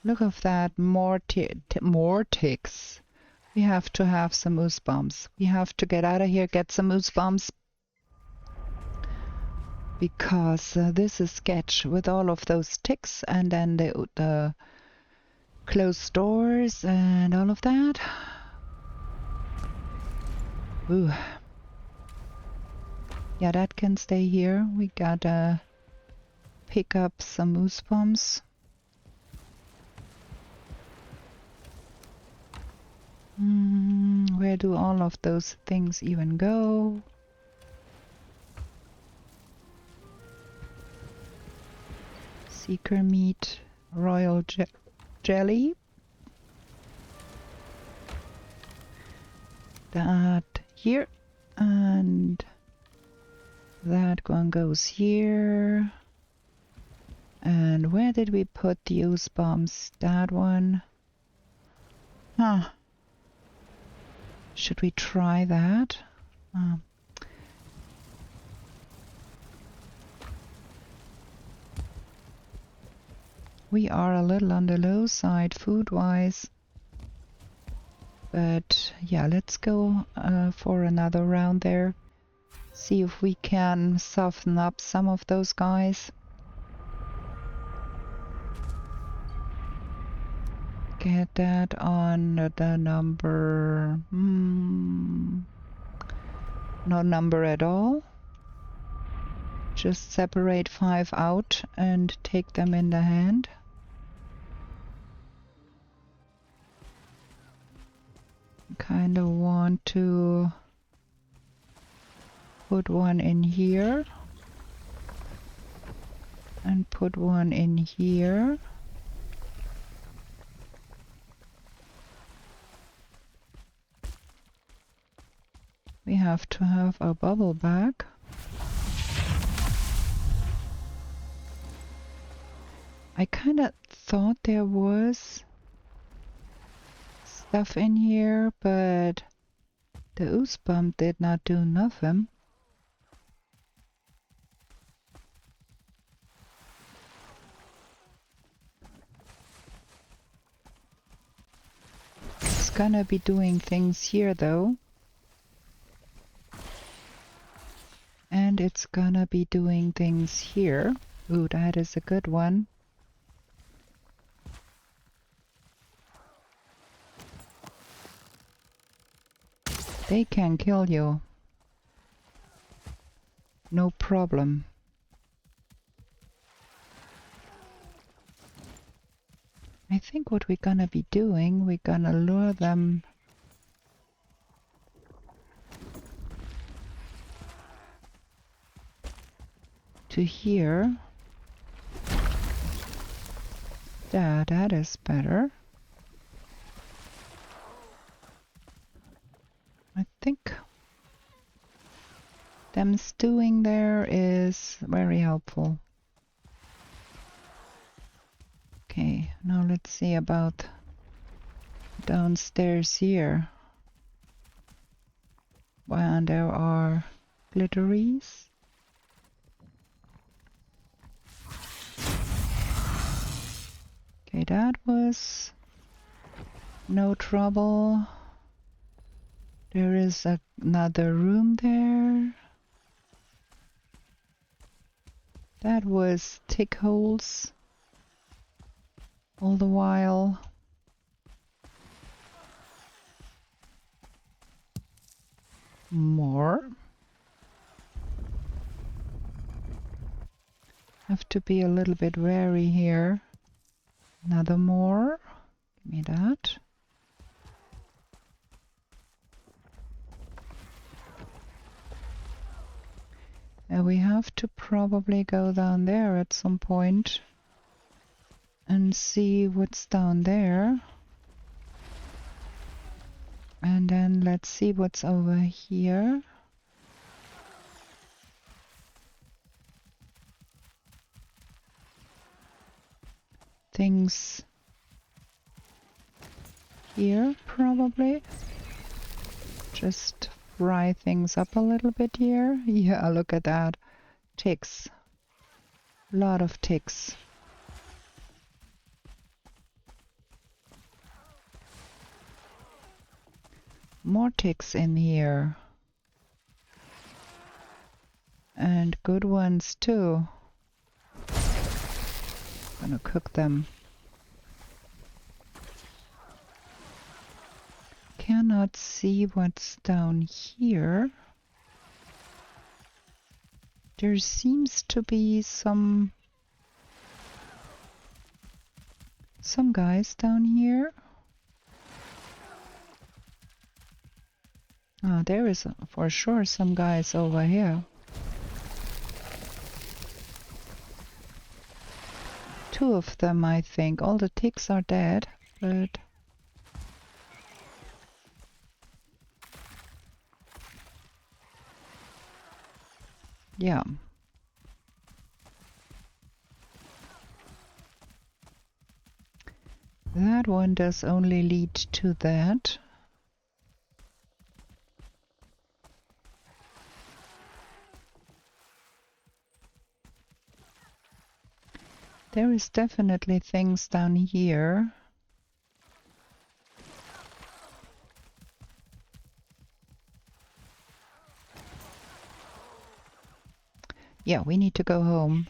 look at that, more ticks. We have to have some ooze bombs. We have to get out of here, get some ooze bombs. Because this is sketch with all of those ticks and then the closed doors and all of that. Ooh. Yeah, that can stay here. We gotta pick up some moose bombs. Where do all of those things even go? Seeker meat, royal jelly. That here, and that one goes here. And where did we put the ooze bombs? That one. Huh. Should we try that? We are a little on the low side food-wise. But yeah, let's go for another round there. See if we can soften up some of those guys. Get that on the number... no number at all. Just separate 5 out and take them in the hand. Kind of want to put one in here and put one in here. We have to have a bubble back. I kind of thought there was stuff in here, but the ooze bomb did not do nothing. It's gonna be doing things here though. And it's gonna be doing things here. Ooh, that is a good one. They can kill you. No problem. I think what we're gonna be doing, we're gonna lure them to here. Yeah, that is better. I think them stewing there is very helpful. Okay, now let's see about downstairs here. Well, there are glitteries. Okay, that was no trouble. There is another room there. That was tick holes all the while. More. Have to be a little bit wary here. Another more. Give me that. Yeah, we have to probably go down there at some point and see what's down there. And then let's see what's over here. Things here, probably. Just fry things up a little bit here. Yeah, look at that. Ticks. A lot of ticks. More ticks in here. And good ones too. Gonna cook them. Cannot see what's down here. There seems to be some guys down here. Ah, there is for sure some guys over here. Two of them, I think. All the ticks are dead, but yeah. That one does only lead to that. There is definitely things down here. Yeah, we need to go home.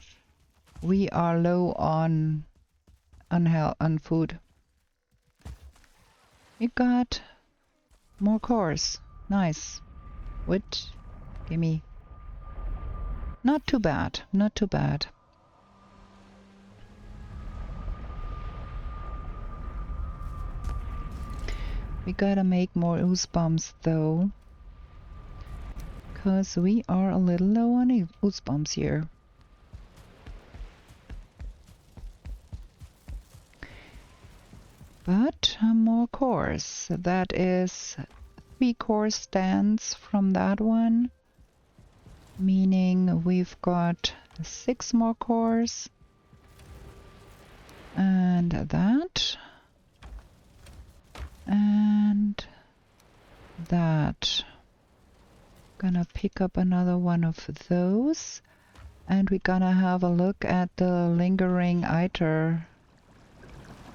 We are low on food. We got more cores. Nice. Wood. Gimme. Not too bad. Not too bad. We gotta make more ooze bombs though, because we are a little low on ooze bombs here. But more cores. That is 3 core stands from that one, meaning we've got 6 more cores. And that. And that. Gonna pick up another one of those, and we're gonna have a look at the lingering iter.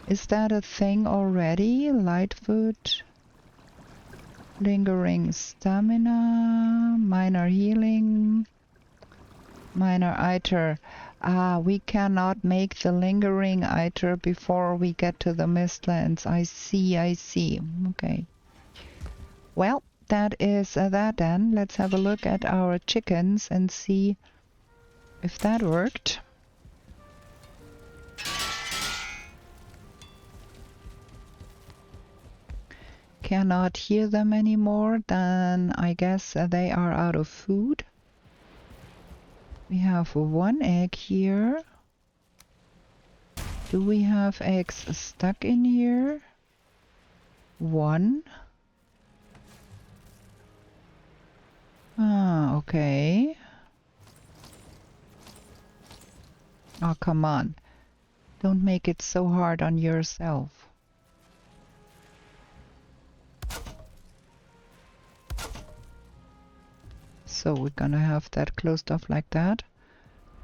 Is that a thing already? Light food, lingering stamina, minor healing, minor iter. Ah, we cannot make the lingering iter before we get to the Mistlands. I see, I see. Okay. Well, that is that then. Let's have a look at our chickens and see if that worked. Cannot hear them anymore, then I guess they are out of food. We have 1 egg here. Do we have eggs stuck in here? 1. Ah, okay. Oh, come on. Don't make it so hard on yourself. So we're gonna have that closed off like that.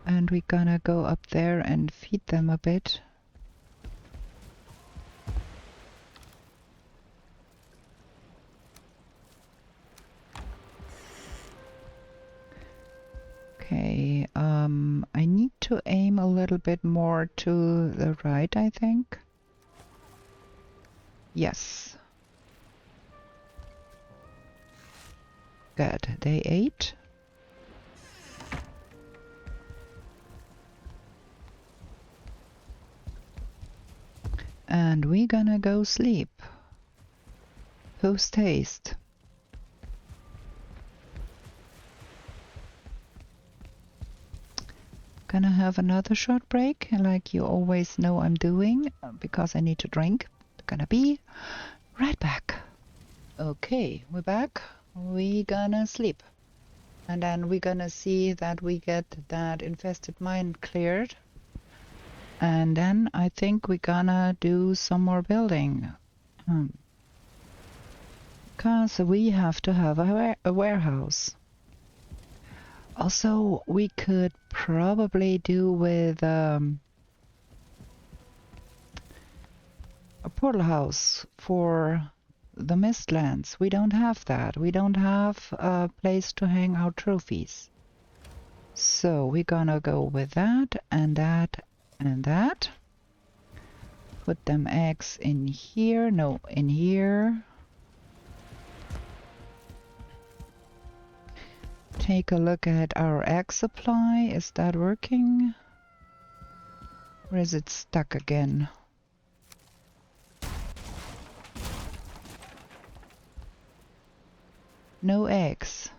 And we're gonna go up there and feed them a bit. Okay, I need to aim a little bit more to the right, I think. Yes. Good, they ate. And we're gonna go sleep. Post haste. gonna have another short break, like you always know I'm doing, because I need to drink. Gonna be right back. Okay, we're back. We gonna sleep. And then we're gonna see that we get that infested mine cleared. And then I think we're gonna do some more building. Because we have to have a warehouse. Also, we could probably do with a portal house for the Mistlands. We don't have that. We don't have a place to hang our trophies. So we're gonna go with that and that and that. Put them eggs in here. No, in here. Take a look at our egg supply. Is that working? Or is it stuck again? No eggs.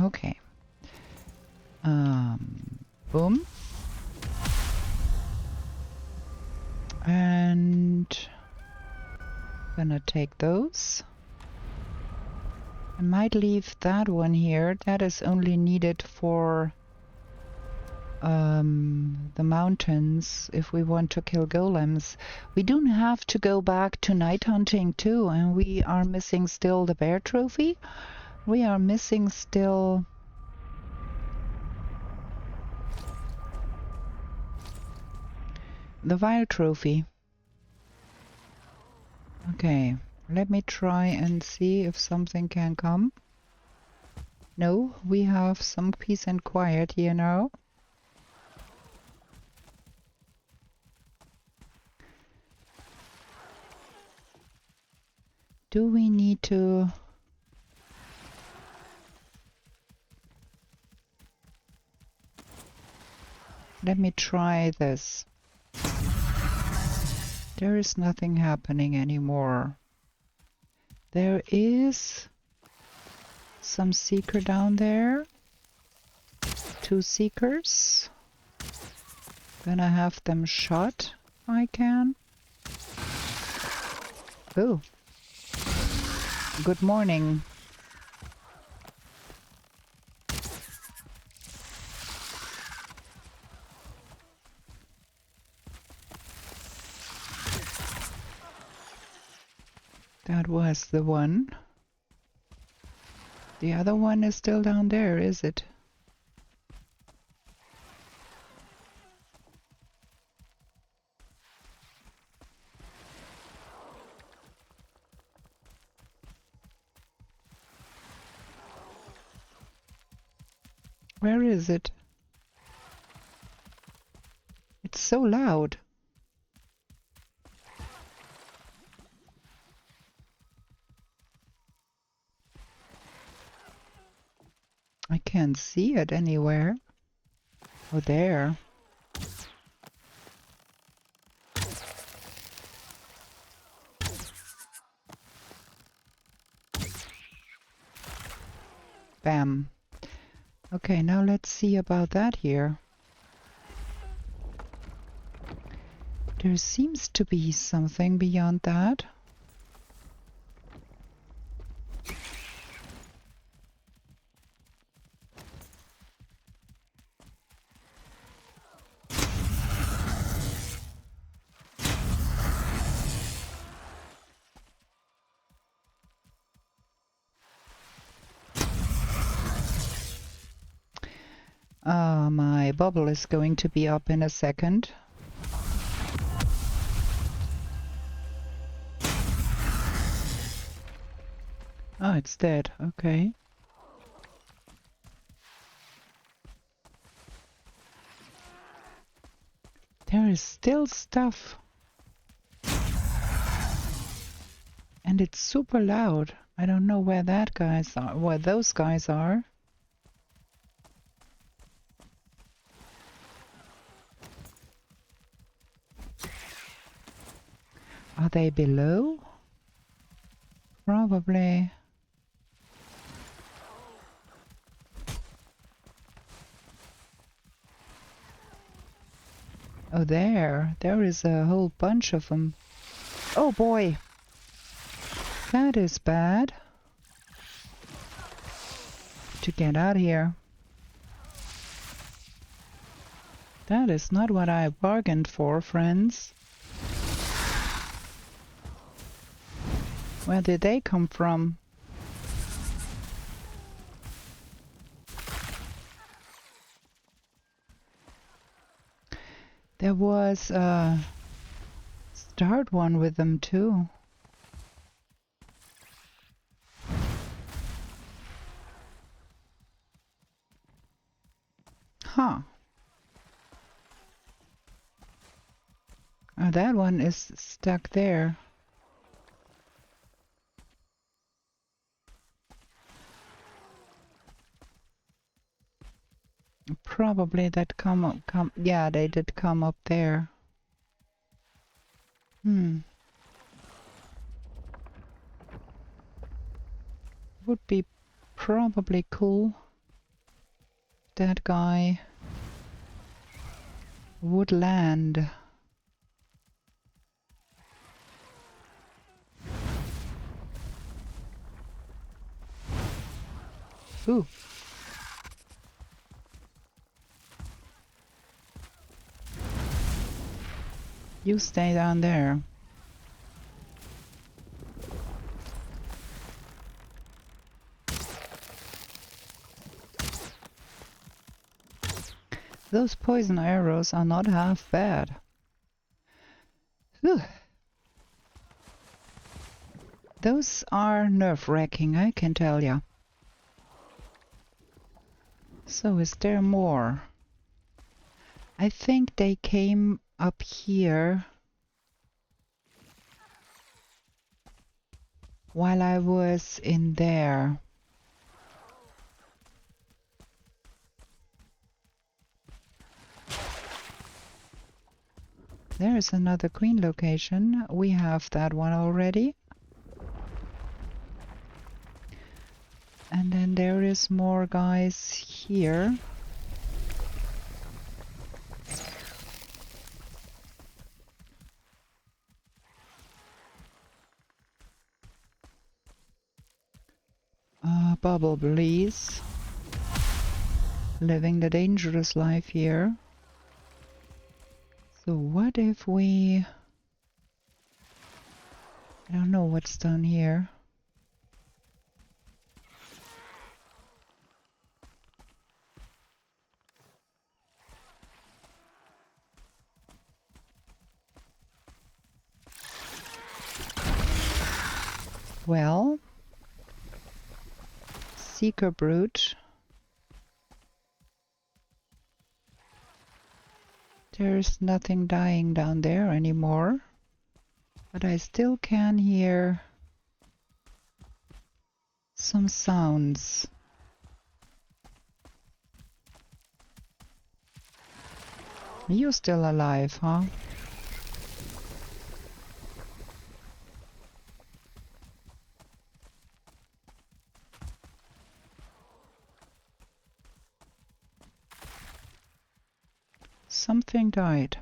Okay. Boom. And gonna take those. I might leave that one here. That is only needed for the mountains if we want to kill golems. We don't have to go back to night hunting too, and we are missing still the bear trophy. We are missing still the Vile trophy. Okay, let me try and see if something can come. No, we have some peace and quiet here now. Do we need to... Let me try this. There is nothing happening anymore. There is some seeker down there. 2 seekers. Gonna have them shot if I can. Oh. Good morning. That was the one. The other one is still down there, is it? Where is it? It's so loud. I can't see it anywhere. Oh, there. Bam. Okay, now let's see about that here. There seems to be something beyond that. My bubble is going to be up in a second. Oh, it's dead. Okay. There is still stuff. And it's super loud. I don't know where where those guys are. Are they below? Probably. Oh, there is a whole bunch of them. Oh boy, that is bad. To get out of here. That is not what I bargained for, friends. Where did they come from? There was a start one with them too. Huh. Oh, that one is stuck there. Probably that yeah, they did come up there. Would be probably cool. That guy would land. Ooh. You stay down there. Those poison arrows are not half bad. Whew. Those are nerve-wracking, I can tell ya. So is there more? I think they came up here while I was in there. There is another queen location. We have that one already. And then there is more guys here. Bubble, please. Living the dangerous life here. So what if we... I don't know what's down here. Well... Seeker Brute. There's nothing dying down there anymore. But I still can hear some sounds. You're still alive, huh? Something died.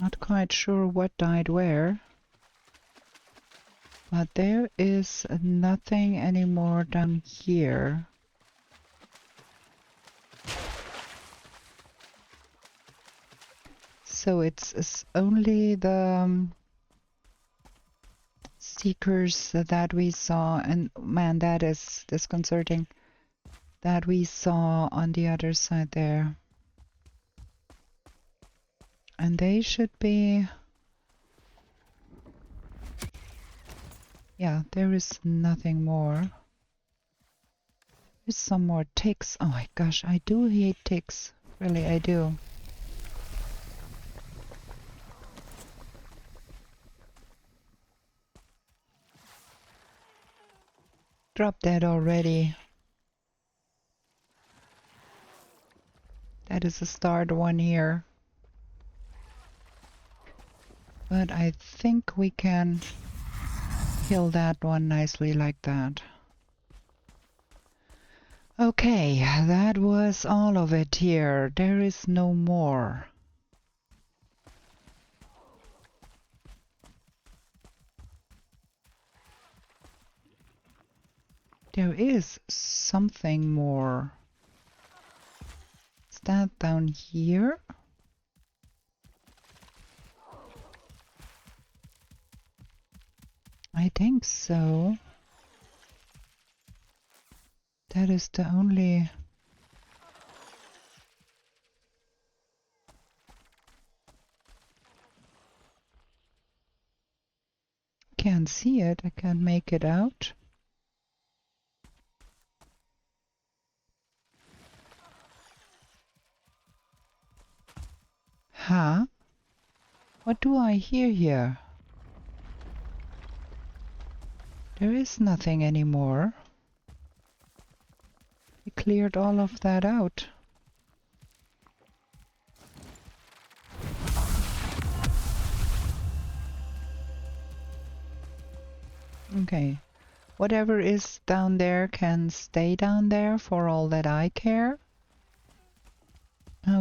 Not quite sure what died where. But there is nothing anymore down here. So it's only the seekers that we saw, and man, that is disconcerting, that we saw on the other side there. And they should be... Yeah, there is nothing more. There's some more ticks. Oh my gosh, I do hate ticks. Really, I do. Drop that already. That is a start one here. But I think we can kill that one nicely like that. Okay, that was all of it here. There is no more. There is something more. Is that down here? I think so. That is the only... Can't see it. I can't make it out. Huh? What do I hear here? There is nothing anymore. We cleared all of that out. Okay. Whatever is down there can stay down there for all that I care.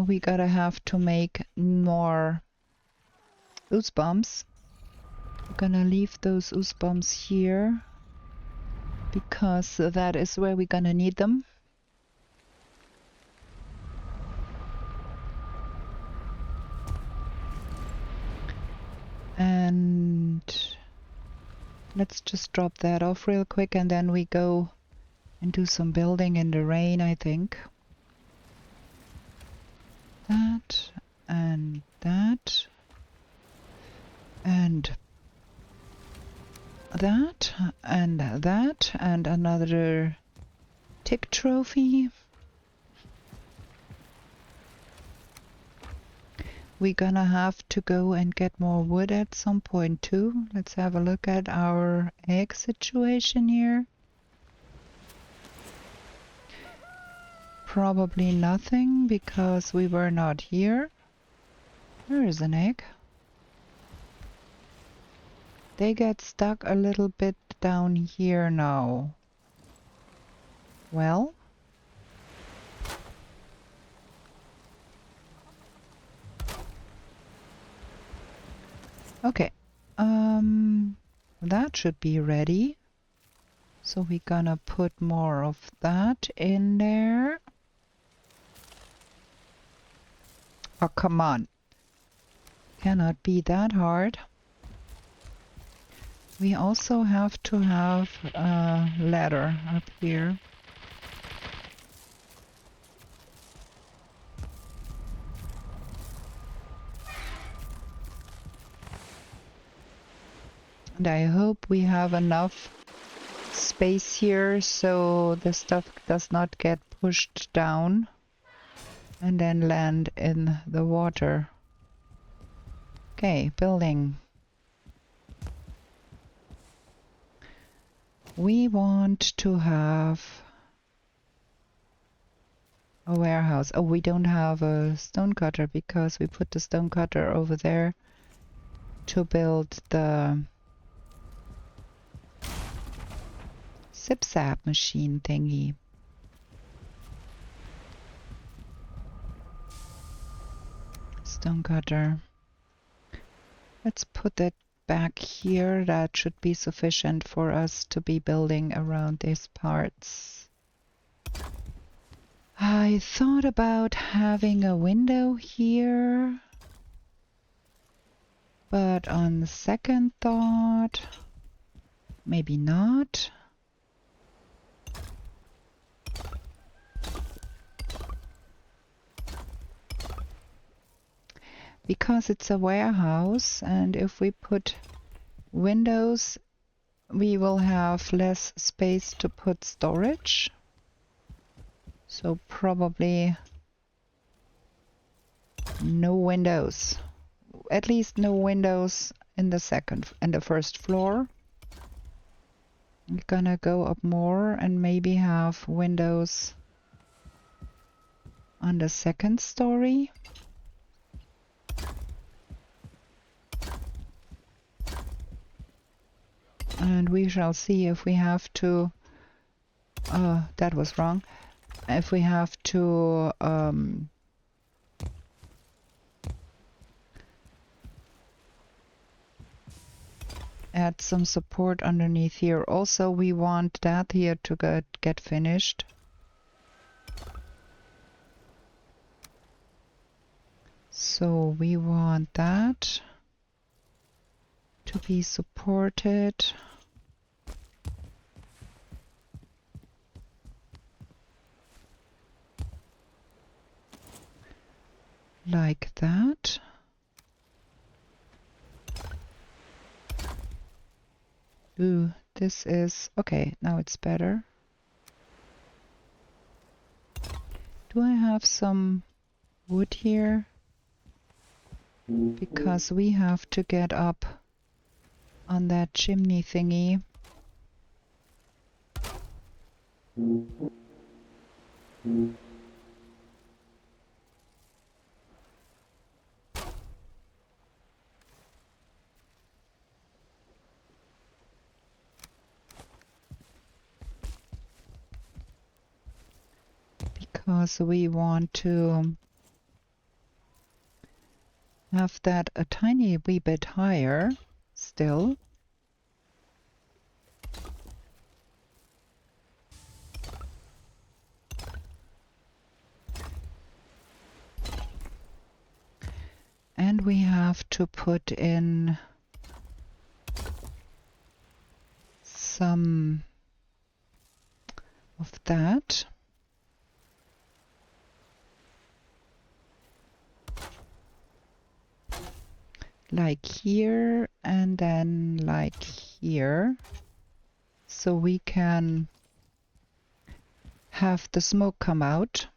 We gotta have to make more ooze bombs. We're gonna leave those ooze bombs here because that is where we're gonna need them. And let's just drop that off real quick and then we go and do some building in the rain, I think. That and that and that and that and another tick trophy. We're gonna have to go and get more wood at some point too. Let's have a look at our egg situation here. Probably nothing because we were not here. There is an egg. They get stuck a little bit down here now. Well, okay. That should be ready. So we're gonna put more of that in there. Oh, come on. Cannot be that hard. We also have to have a ladder up here. And I hope we have enough space here so the stuff does not get pushed down and then land in the water. Okay, building. We want to have a warehouse. Oh, we don't have a stone cutter because we put the stone cutter over there to build the zip-zap machine thingy. Stone cutter. Let's put it back here. That should be sufficient for us to be building around these parts. I thought about having a window here, but on second thought, maybe not. Because it's a warehouse, and if we put windows, we will have less space to put storage. So probably no windows. At least no windows in the first floor. We're gonna go up more and maybe have windows on the second story. And we shall see if we have to... that was wrong. If we have to... add some support underneath here. Also, we want that here to get finished. So we want that to be supported. Like that. Ooh, this is... okay, now it's better. Do I have some wood here? Because we have to get up on that chimney thingy. Because we want to have that a tiny wee bit higher still. And we have to put in some of that. Like here and then like here. So we can have the smoke come out.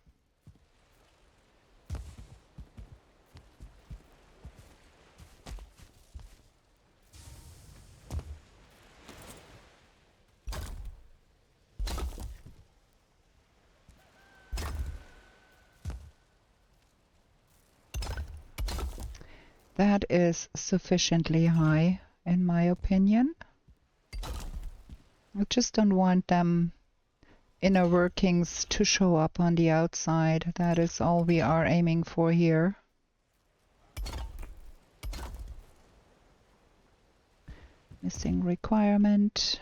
That is sufficiently high, in my opinion. I just don't want them inner workings to show up on the outside. That is all we are aiming for here. Missing requirement.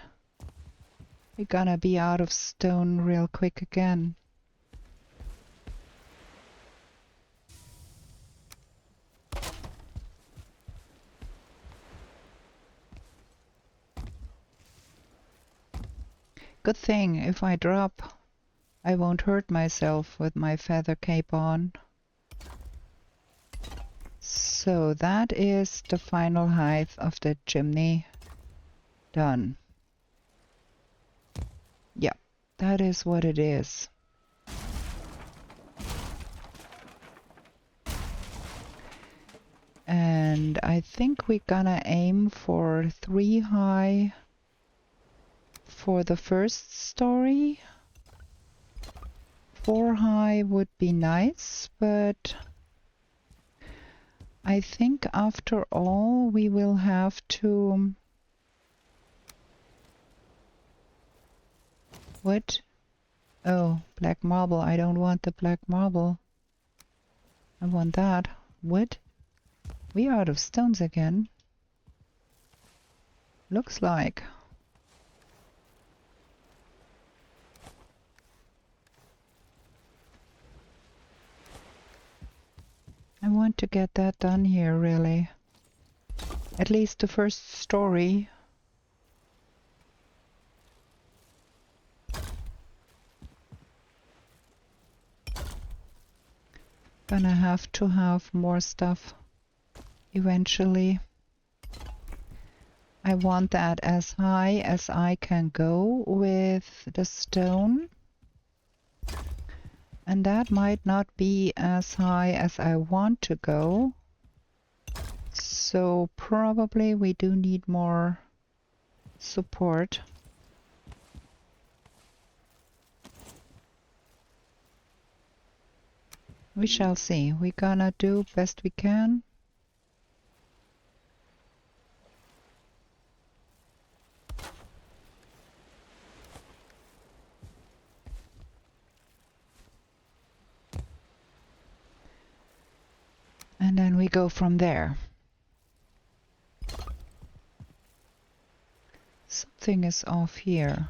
We're gonna be out of stone real quick again. Good thing, if I drop, I won't hurt myself with my feather cape on. So that is the final height of the chimney done. Yeah, that is what it is. And I think we're gonna aim for 3 high for the first story. 4 high would be nice, but I think after all we will have to... What? Oh, black marble. I don't want the black marble. I want that. What? We are out of stones again. Looks like. I want to get that done here, really. At least the first story. Gonna have to have more stuff eventually. I want that as high as I can go with the stone. And that might not be as high as I want to go. So probably we do need more support. We shall see. We're gonna do best we can. And then we go from there. Something is off here.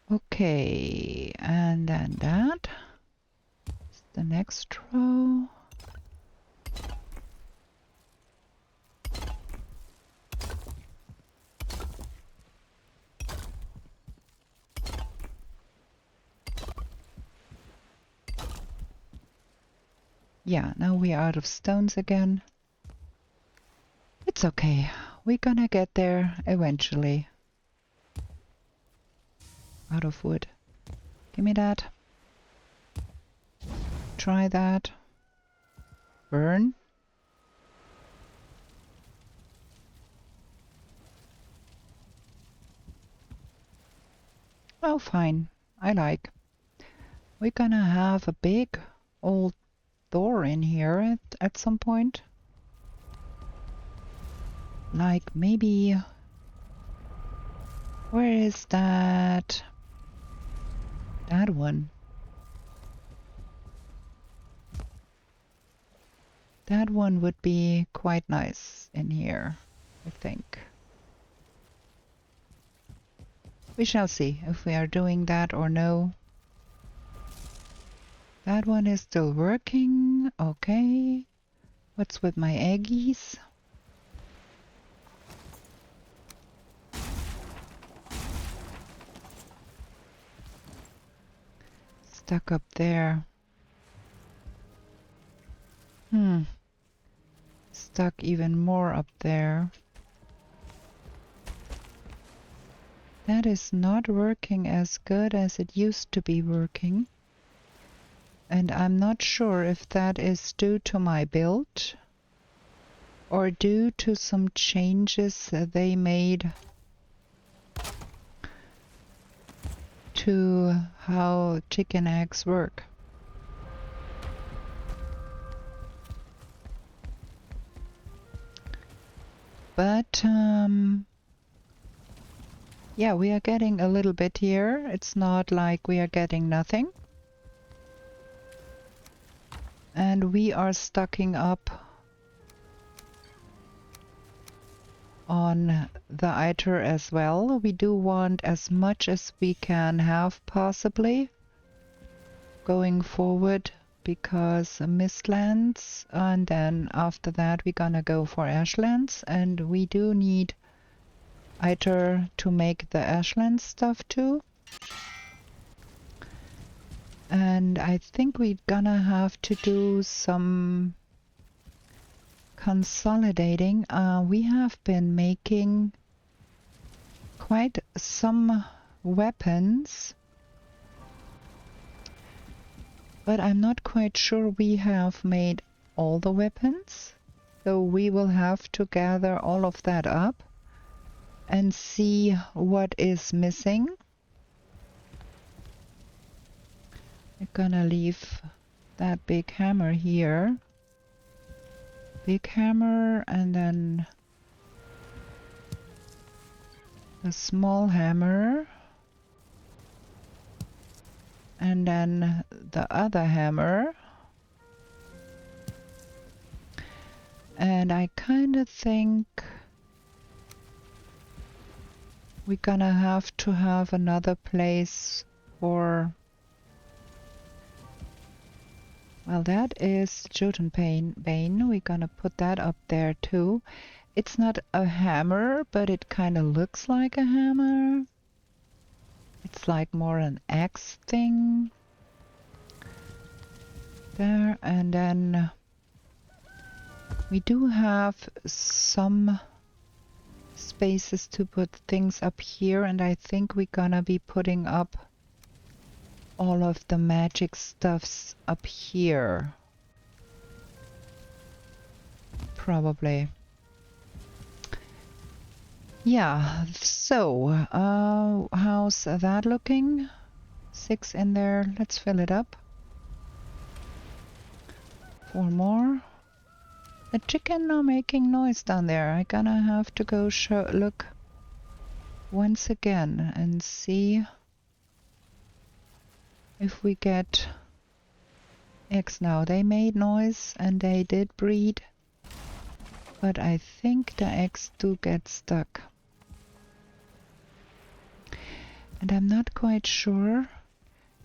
Okay, and then that is the next row. Yeah, now we are out of stones again. It's okay. We're gonna get there eventually. Out of wood. Give me that. Try that. Burn. Oh, fine. I like. We're gonna have a big old door in here at some point. Like maybe... Where is that? That one. That one would be quite nice in here, I think. We shall see if we are doing that or no. That one is still working. Okay. What's with my eggies? Stuck up there. Stuck even more up there. That is not working as good as it used to be working. And I'm not sure if that is due to my build or due to some changes that they made to how chicken eggs work. But yeah, we are getting a little bit here. It's not like we are getting nothing. And we are stocking up on the ITER as well. We do want as much as we can have possibly going forward, because mistlands, and then after that we're gonna go for ashlands, and we do need ITER to make the ashland stuff too. And I think we're gonna have to do some consolidating. We have been making quite some weapons, but I'm not quite sure we have made all the weapons. So we will have to gather all of that up and see what is missing. I'm gonna leave that big hammer here. Big hammer, and then the small hammer, and then the other hammer. And I kind of think we're gonna have to have another place for... Well, that is Jotunbane. We're gonna put that up there too. It's not a hammer, but it kind of looks like a hammer. It's like more an axe thing. There, and then we do have some spaces to put things up here, and I think we're gonna be putting up all of the magic stuffs up here. Probably. Yeah, so how's that looking? 6 in there. Let's fill it up. 4 more. The chicken are making noise down there. I'm gonna have to go look once again and see if we get eggs now. They made noise and they did breed, but I think the eggs do get stuck. And I'm not quite sure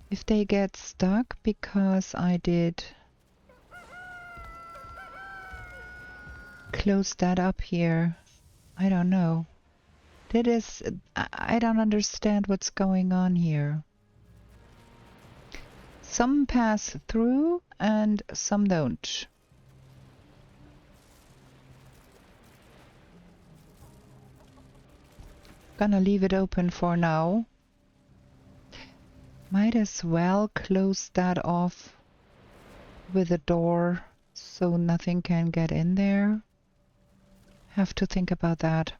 if they get stuck because I did close that up here. I don't know. I don't understand what's going on here. Some pass through and some don't. Gonna leave it open for now. Might as well close that off with a door so nothing can get in there. Have to think about that.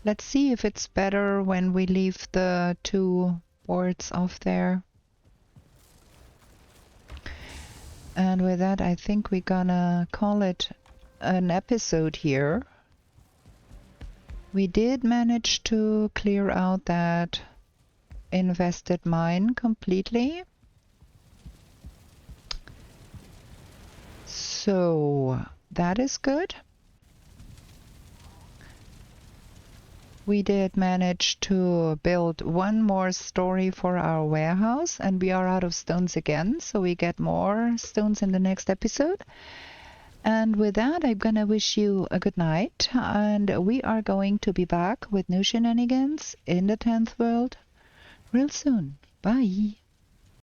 Let's see if it's better when we leave the 2 boards off there. And with that, I think we're gonna call it an episode here. We did manage to clear out that infested mine completely. So that is good. We did manage to build 1 more story for our warehouse, and we are out of stones again, so we get more stones in the next episode. And with that, I'm gonna wish you a good night, and we are going to be back with new shenanigans in the 10th world real soon. Bye!